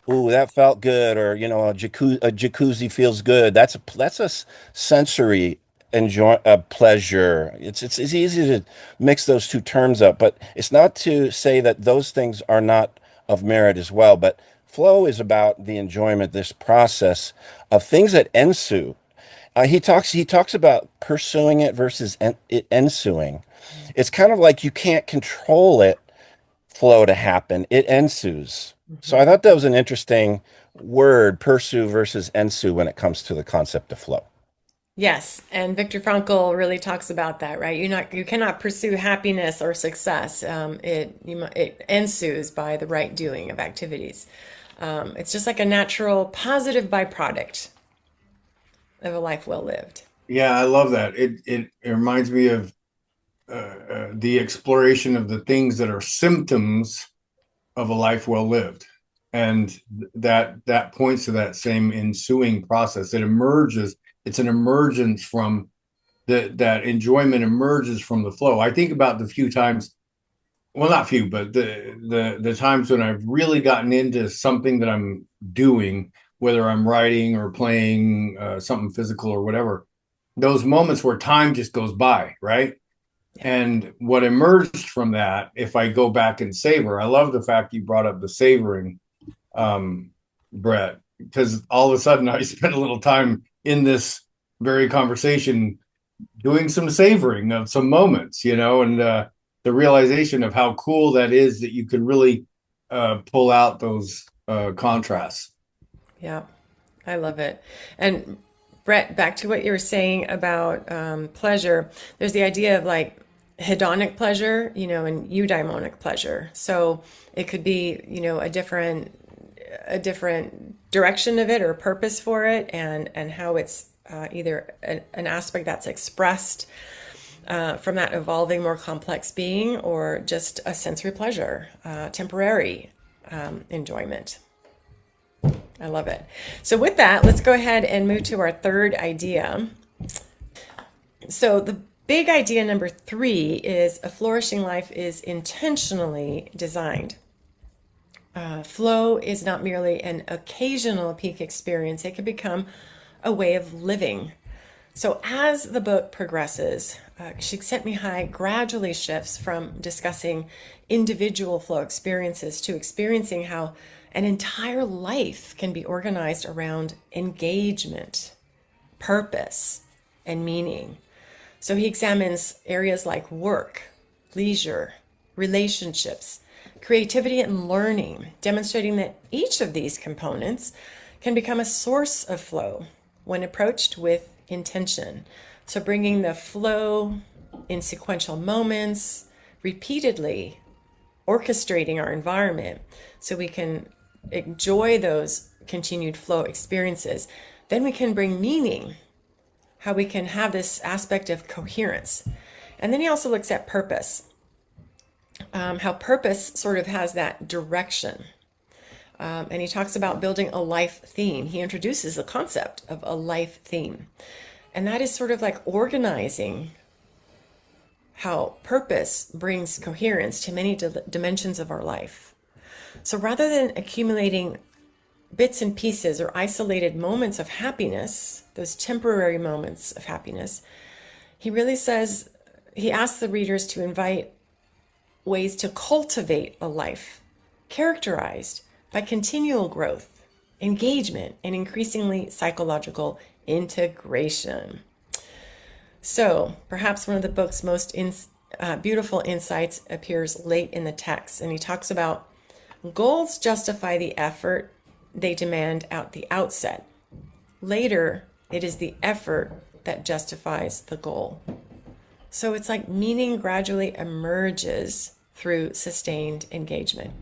ooh, that felt good, or a jacuzzi feels good. That's a sensory enjoy pleasure. It's easy to mix those two terms up, but it's not to say that those things are not of merit as well. But flow is about the enjoyment, this process of things that ensue. He talks about pursuing it versus it ensuing. It's kind of like you can't control it flow to happen. It ensues. So I thought that was an interesting word, pursue versus ensue, when it comes to the concept of flow. Yes, and Viktor Frankl really talks about that, right? You cannot pursue happiness or success. It ensues by the right doing of activities. It's just like a natural positive byproduct of a life well lived. Yeah, I love that. It reminds me of the exploration of the things that are symptoms of a life well lived, and that points to that same ensuing process. It emerges. It's an emergence from that enjoyment emerges from the flow. I think about the few times, well, not few, but the times when I've really gotten into something that I'm doing, whether I'm writing or playing something physical or whatever. Those moments where time just goes by, right? And what emerged from that, if I go back and savor, I love the fact you brought up the savoring, Brett, because all of a sudden I spent a little time in this very conversation doing some savoring of some moments, and the realization of how cool that is, that you can really pull out those contrasts. Yeah, I love it. And Brett, back to what you were saying about pleasure, there's the idea of like hedonic pleasure, and eudaimonic pleasure. So it could be, a different direction of it or purpose for it, and how it's either an aspect that's expressed from that evolving, more complex being, or just a sensory pleasure, temporary enjoyment. I love it. So with that, let's go ahead and move to our third idea. So the big idea number 3 is a flourishing life is intentionally designed. Flow is not merely an occasional peak experience. It can become a way of living. So as the book progresses, Csikszentmihalyi gradually shifts from discussing individual flow experiences to experiencing how An entire life can be organized around engagement, purpose, and meaning. So he examines areas like work, leisure, relationships, creativity, and learning, demonstrating that each of these components can become a source of flow when approached with intention. So bringing the flow in sequential moments, repeatedly orchestrating our environment so we can enjoy those continued flow experiences. Then we can bring meaning, how we can have this aspect of coherence. And then he also looks at purpose, how purpose sort of has that direction. And he talks about building a life theme. He introduces the concept of a life theme. And that is sort of like organizing how purpose brings coherence to many dimensions of our life. So rather than accumulating bits and pieces or isolated moments of happiness, those temporary moments of happiness, he really says, he asks the readers to invite ways to cultivate a life characterized by continual growth, engagement, and increasingly psychological integration. So perhaps one of the book's most beautiful insights appears late in the text, and he talks about goals justify the effort they demand at the outset. Later, it is the effort that justifies the goal. So it's like meaning gradually emerges through sustained engagement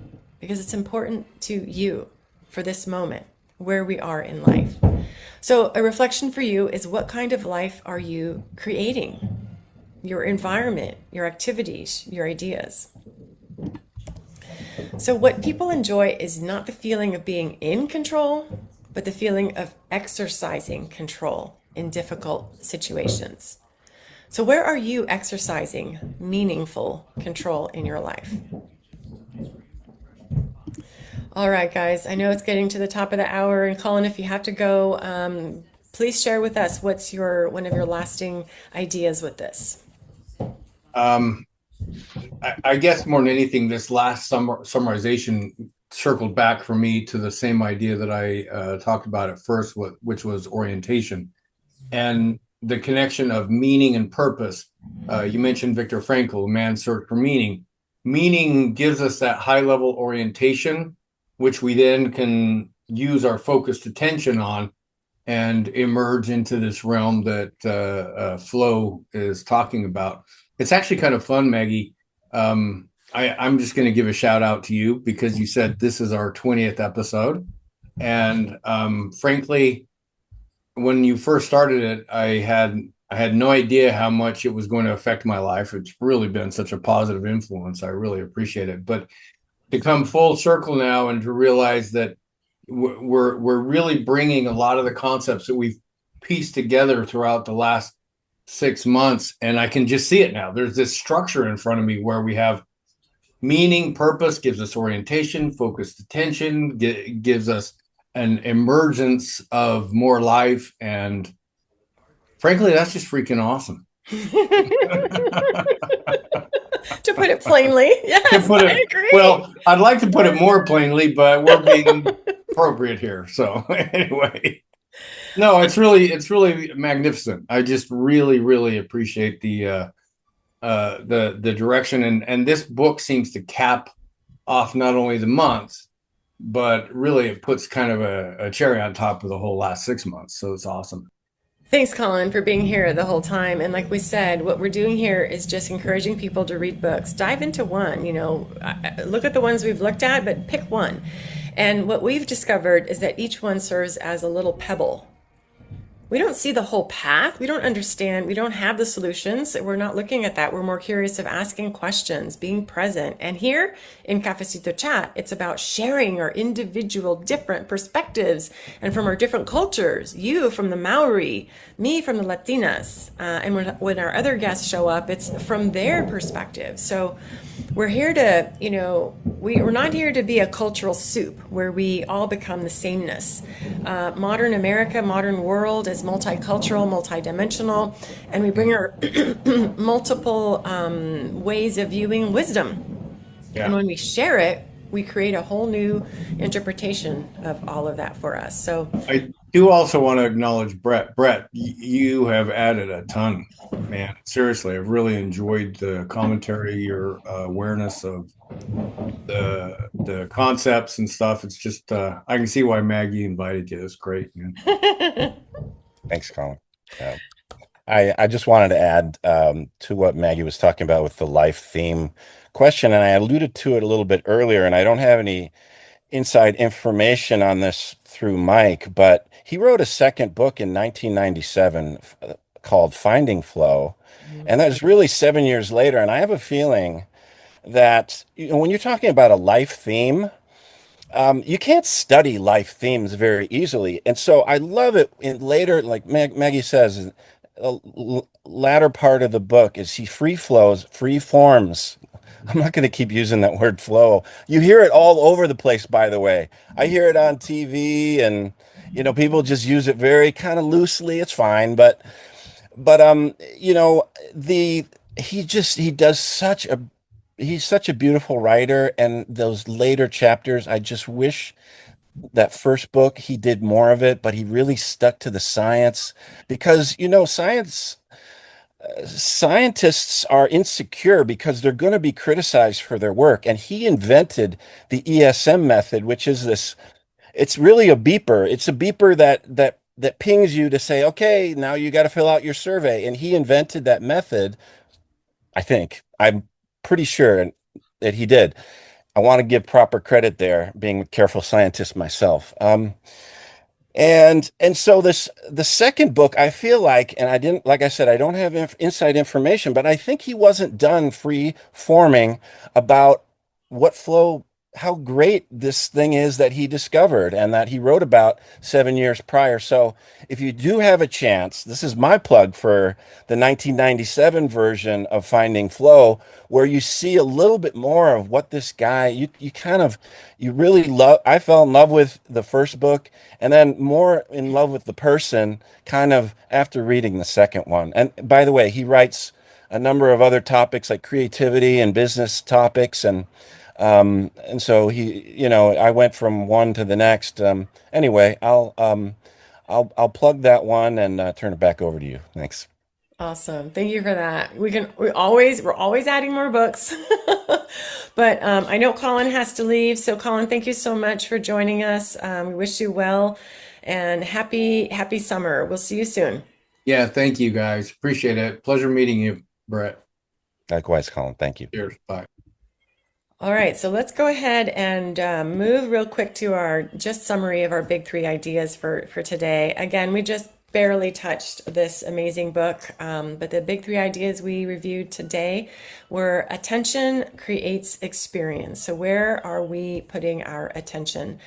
because it's important to you for this moment, where we are in life. So a reflection for you is, what kind of life are you creating? Your environment, your activities, your ideas. So what people enjoy is not the feeling of being in control, but the feeling of exercising control in difficult situations. So where are you exercising meaningful control in your life? All right, guys, I know it's getting to the top of the hour, and Colin, if you have to go, please share with us what's one of your lasting ideas with this. I guess more than anything, this last summarization circled back for me to the same idea that I talked about at first, which was orientation and the connection of meaning and purpose. You mentioned Viktor Frankl, Man's Search for Meaning. Meaning gives us that high-level orientation, which we then can use our focused attention on and emerge into this realm that Flow is talking about. It's actually kind of fun, Maggie. I'm just going to give a shout out to you because you said this is our 20th episode. And frankly, when you first started it, I had no idea how much it was going to affect my life. It's really been such a positive influence. I really appreciate it. But to come full circle now and to realize that we're really bringing a lot of the concepts that we've pieced together throughout the last 6 months, and I can just see it now. There's this structure in front of me where we have meaning, purpose, gives us orientation, focused attention, gives us an emergence of more life, and frankly, that's just freaking awesome. To put it plainly, yes, I agree. Well, I'd like to put it more plainly, but we're being appropriate here. So anyway, no, it's really magnificent. I just really appreciate the direction, and this book seems to cap off not only the month, but really it puts kind of a cherry on top of the whole last 6 months. So it's awesome. Thanks, Colin, for being here the whole time. And like we said, what we're doing here is just encouraging people to read books. Dive into one, look at the ones we've looked at, but pick one. And what we've discovered is that each one serves as a little pebble. We don't see the whole path. We don't understand. We don't have the solutions. We're not looking at that. We're more curious of asking questions, being present. And here in Cafecito Chat, it's about sharing our individual different perspectives and from our different cultures. You from the Maori, me from the Latinas. And when our other guests show up, it's from their perspective. So we're here to, we're not here to be a cultural soup where we all become the sameness. Modern America, modern world is multicultural, multidimensional, and we bring our multiple ways of viewing wisdom. Yeah. And when we share it, we create a whole new interpretation of all of that for us. So I do also want to acknowledge Brett. Brett, you have added a ton, man. Seriously, I've really enjoyed the commentary, your awareness of the concepts and stuff. It's just I can see why Maggie invited you. That's great, man. Thanks, Colin. I just wanted to add to what Maggie was talking about with the life theme question, and I alluded to it a little bit earlier, and I don't have any inside information on this through Mike, but he wrote a second book in 1997 called Finding Flow, and that was really 7 years later. And I have a feeling that when you're talking about a life theme, you can't study life themes very easily. And so I love it in later, like Maggie says, latter part of the book is he free flows, free forms. I'm not going to keep using that word flow. You hear it all over the place, by the way. I hear it on TV, and people just use it very kind of loosely. It's fine, but the he does such a he's such a beautiful writer, and those later chapters, I just wish that first book he did more of it, but he really stuck to the science because scientists are insecure because they're going to be criticized for their work. And he invented the ESM method, which is this, it's really a beeper. It's a beeper that pings you to say, okay, now you got to fill out your survey. And he invented that method. I think I'm pretty sure that he did. I want to give proper credit there, being a careful scientist myself. And so the second book, I feel like, and I didn't, like I said, I don't have inside information, but I think he wasn't done free forming about what flow, how great this thing is that he discovered and that he wrote about 7 years prior. So if you do have a chance, this is my plug for the 1997 version of Finding Flow, where you see a little bit more of what this guy, you really love. I fell in love with the first book and then more in love with the person kind of after reading the second one. And by the way, he writes a number of other topics like creativity and business topics. And so I went from one to the next. Anyway, I'll plug that one and turn it back over to you. Thanks. awesome. Thank you for that. We're always adding more books. But I know Colin has to leave. So Colin, thank you so much for joining us. We wish you well and happy summer. We'll see you soon. Yeah, thank you guys. Appreciate it. Pleasure meeting you, Brett. Likewise, Colin. Thank you. Cheers. Bye. All right, so let's go ahead and move real quick to our just summary of our big three ideas for today. Again, we just barely touched this amazing book, but the big three ideas we reviewed today were attention creates experience. So where are we putting our attention?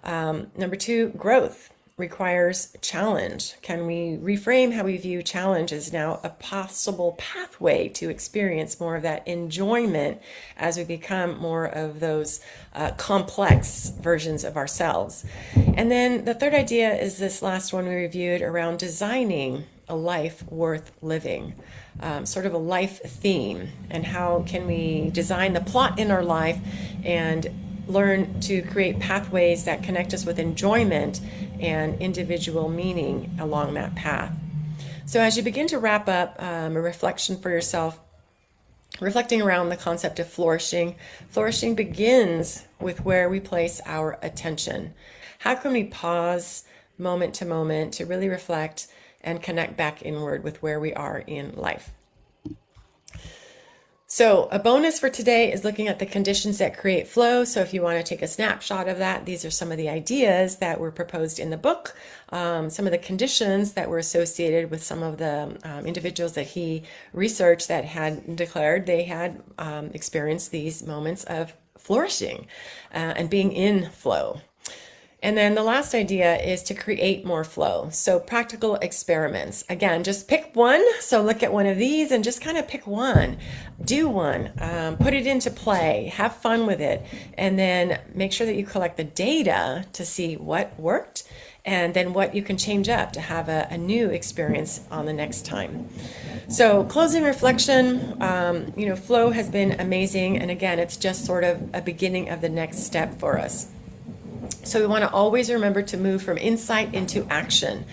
Number two, growth requires challenge. Can we reframe how we view challenge as now a possible pathway to experience more of that enjoyment as we become more of those complex versions of ourselves? And then the third idea is this last one we reviewed around designing a life worth living, sort of a life theme, and how can we design the plot in our life and learn to create pathways that connect us with enjoyment and individual meaning along that path. So as you begin to wrap up a reflection for yourself, reflecting around the concept of flourishing, flourishing begins with where we place our attention. How can we pause moment to moment to really reflect and connect back inward with where we are in life? So a bonus for today is looking at the conditions that create flow. So if you want to take a snapshot of that, these are some of the ideas that were proposed in the book, some of the conditions that were associated with some of the individuals that he researched that had declared they had experienced these moments of flourishing and being in flow. And then the last idea is to create more flow. So practical experiments. Again, just pick one. So look at one of these and just kind of pick one. Do one. Put it into play. Have fun with it. And then make sure that you collect the data to see what worked and then what you can change up to have a new experience on the next time. So, closing reflection, flow has been amazing. And again, it's just sort of a beginning of the next step for us. So, we want to always remember to move from insight into action.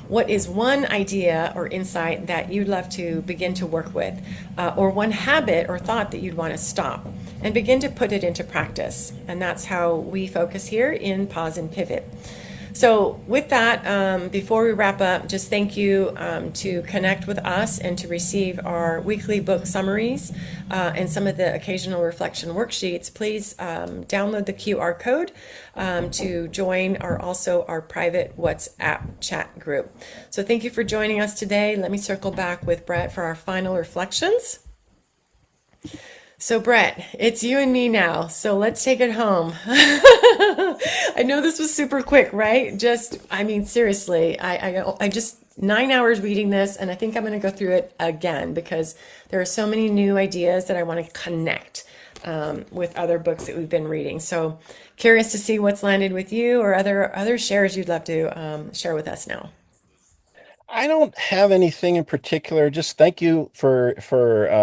What is one idea or insight that you'd love to begin to work with, or one habit or thought that you'd want to stop, and begin to put it into practice? And that's how we focus here in Pause and Pivot. So with that, before we wrap up, just thank you to connect with us and to receive our weekly book summaries and some of the occasional reflection worksheets. Please download the QR code to join our private WhatsApp chat group. So thank you for joining us today. Let me circle back with Brett for our final reflections. So Brett, it's you and me now. So let's take it home. I know this was super quick, right? Seriously, I just 9 hours reading this, and I think I'm going to go through it again because there are so many new ideas that I want to connect with other books that we've been reading. So curious to see what's landed with you or other shares you'd love to share with us now. I don't have anything in particular. Just thank you for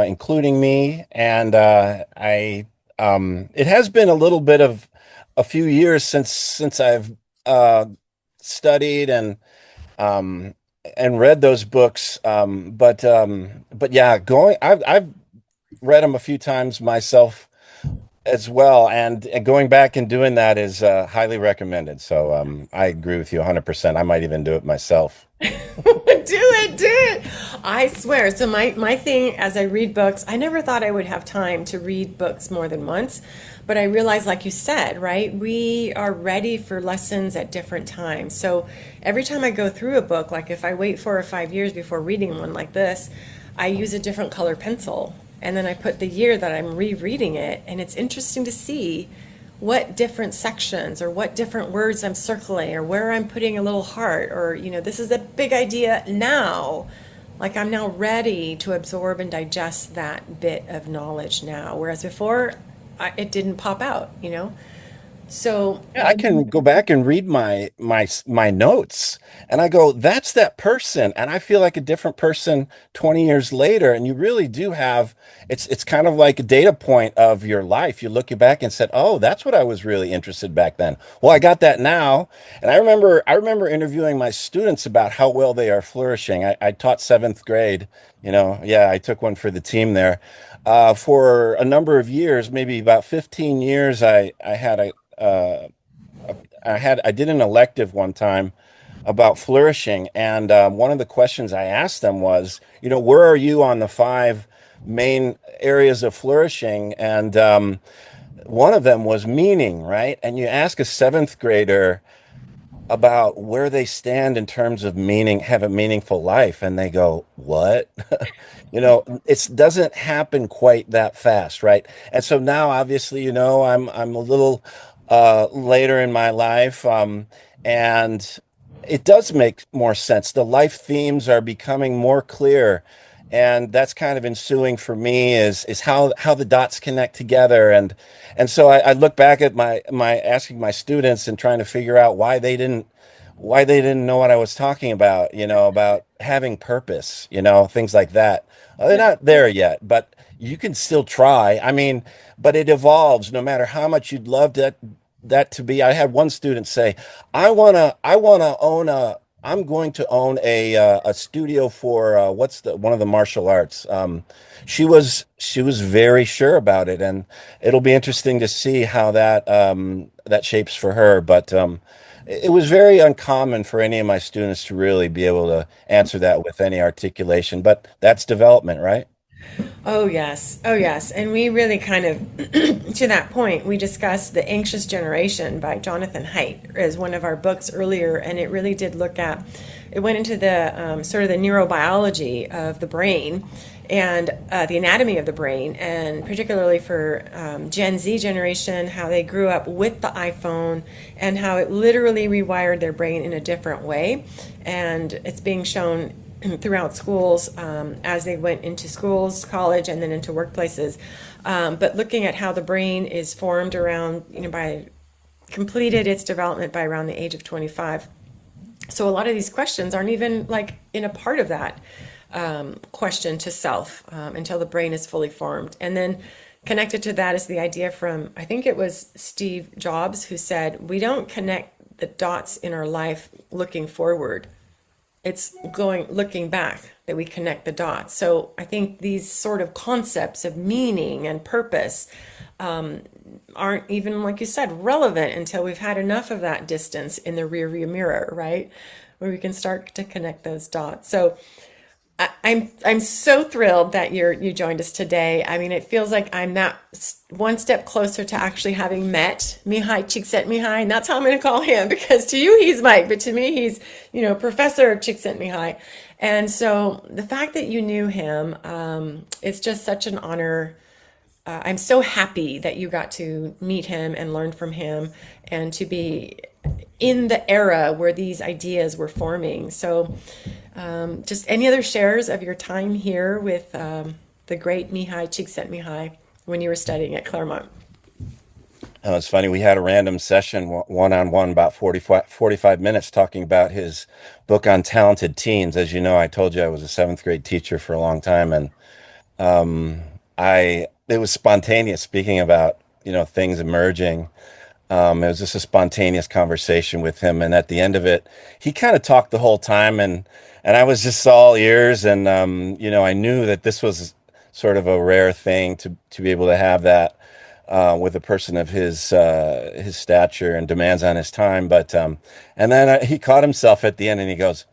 including me. And I it has been a little bit of a few years since I've uh, studied um, and read those books. But yeah, I've read them a few times myself as well, and going back and doing that is highly recommended. So I agree with you 100%. I might even do it myself. Do it. I swear. So my thing as I read books, I never thought I would have time to read books more than once, but I realized, like you said, right, we are ready for lessons at different times. So every time I go through a book, like if I wait 4 or 5 years before reading one like this, I use a different color pencil, and then I put the year that I'm rereading it, and it's interesting to see what different sections or what different words I'm circling or where I'm putting a little heart, or this is a big idea now, like I'm now ready to absorb and digest that bit of knowledge now, whereas before it didn't pop out. So Yeah, I can go back and read my notes, and I go, "That's that person," and I feel like a different person 20 years later. And you really do have it's kind of like a data point of your life. You look back and said, "Oh, that's what I was really interested back then." Well, I got that now, and I remember interviewing my students about how well they are flourishing. I taught seventh grade. Yeah, I took one for the team there. For a number of years, maybe about 15 years, I had uh, I did an elective one time about flourishing, and one of the questions I asked them was, where are you on the five main areas of flourishing? And one of them was meaning, right? And you ask a seventh grader about where they stand in terms of meaning, have a meaningful life, and they go, "What?" It doesn't happen quite that fast, right? And so now, obviously, I'm a little later in my life, and it does make more sense. The life themes are becoming more clear, and that's kind of ensuing for me is how the dots connect together, and so I look back at my asking my students and trying to figure out why they didn't know what I was talking about, about having purpose, things like that. They're not there yet, but you can still try. I mean, but it evolves no matter how much you'd love that to be. I had one student say, I'm going to own a studio for what's the one of the martial arts. She was very sure about it, and it'll be interesting to see how that shapes for her. But it was very uncommon for any of my students to really be able to answer that with any articulation. But that's development, right? oh yes, oh yes, and we really kind of to that point we discussed The Anxious Generation by Jonathan Haidt as one of our books earlier, and it really did look at, it went into the sort of the neurobiology of the brain and the anatomy of the brain, and particularly for Gen Z generation, how they grew up with the iPhone and how it literally rewired their brain in a different way. And it's being shown throughout schools as they went into schools, college, and then into workplaces. But looking at how the brain is formed around, by completed its development by around the age of 25. So a lot of these questions aren't even like in a part of that question to self until the brain is fully formed. And then connected to that is the idea from, I think it was Steve Jobs, who said, we don't connect the dots in our life looking forward. It's looking back that we connect the dots. So I think these sort of concepts of meaning and purpose aren't even, like you said, relevant until we've had enough of that distance in the rearview mirror, right? Where we can start to connect those dots. So I'm so thrilled that you joined us today. I mean, it feels like I'm that one step closer to actually having met Mihaly Csikszentmihalyi, and that's how I'm going to call him, because to you he's Mike, but to me he's Professor of Csikszentmihalyi. And so the fact that you knew him, it's just such an honor. I'm so happy that you got to meet him and learn from him, and to be in the era where these ideas were forming. So just any other shares of your time here with the great Mihaly Csikszentmihalyi when you were studying at Claremont? Oh, it's funny. We had a random session, one-on-one, about 45 minutes, talking about his book on talented teens. As you know, I told you I was a seventh grade teacher for a long time, and it was spontaneous, speaking about, things emerging. It was just a spontaneous conversation with him, and at the end of it, he kind of talked the whole time, and I was just all ears, and I knew that this was sort of a rare thing to be able to have that with a person of his stature and demands on his time. But and then he caught himself at the end, and he goes,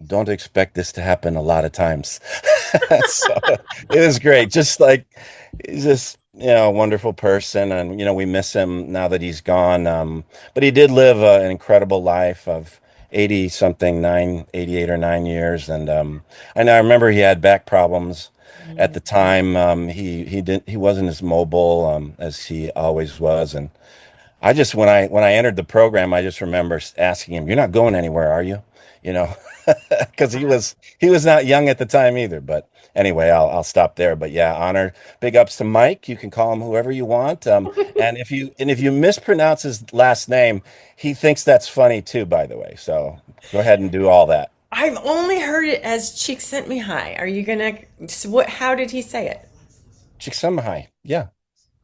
"Don't expect this to happen a lot of times." So it was great. Just like he's just a wonderful person, and we miss him now that he's gone. But he did live an incredible life of 80 something, 88 or 9 years, and I remember he had back problems at the time. He wasn't as mobile as he always was, and I just when I entered the program, I just remember asking him, "You're not going anywhere, are you?" You know, because he was not young at the time either. But anyway, I'll stop there. But yeah, honor, big ups to Mike. You can call him whoever you want. And if you mispronounce his last name, he thinks that's funny too, by the way. So go ahead and do all that. I've only heard it as Csikszentmihalyi. Are you gonna? What? How did he say it? Csikszentmihalyi. Yeah.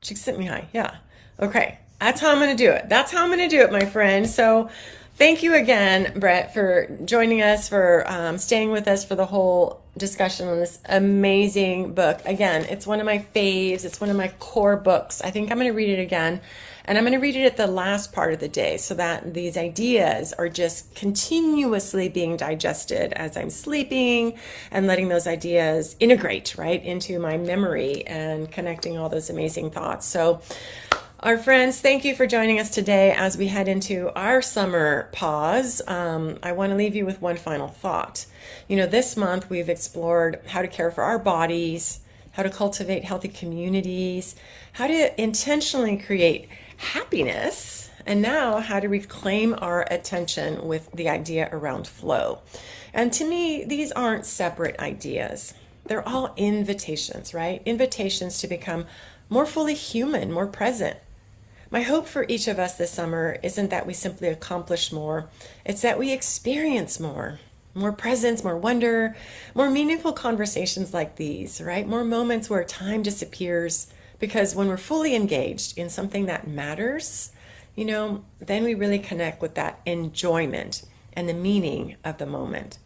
Csikszentmihalyi. Yeah. Okay. That's how I'm going to do it. That's how I'm going to do it, my friend. So thank you again, Brett, for joining us, for staying with us for the whole discussion on this amazing book. Again, it's one of my faves. It's one of my core books. I think I'm going to read it again. And I'm going to read it at the last part of the day so that these ideas are just continuously being digested as I'm sleeping, and letting those ideas integrate right into my memory and connecting all those amazing thoughts. So our friends, thank you for joining us today as we head into our summer pause. I want to leave you with one final thought. This month we've explored how to care for our bodies, how to cultivate healthy communities, how to intentionally create happiness, and now how to reclaim our attention with the idea around flow. And to me, these aren't separate ideas. They're all invitations, right? Invitations to become more fully human, more present. My hope for each of us this summer isn't that we simply accomplish more, it's that we experience more presence, more wonder, more meaningful conversations like these, right? More moments where time disappears, because when we're fully engaged in something that matters, then we really connect with that enjoyment and the meaning of the moment.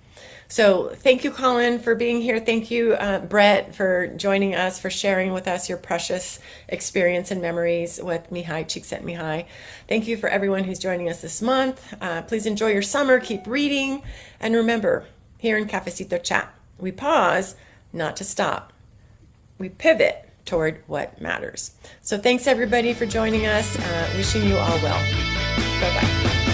So thank you, Colin, for being here. Thank you, Brett, for joining us, for sharing with us your precious experience and memories with Mihaly Csikszentmihalyi. Thank you for everyone who's joining us this month. Please enjoy your summer, keep reading, and remember, here in Cafecito Chat, we pause not to stop. We pivot toward what matters. So thanks, everybody, for joining us. Wishing you all well. Bye-bye.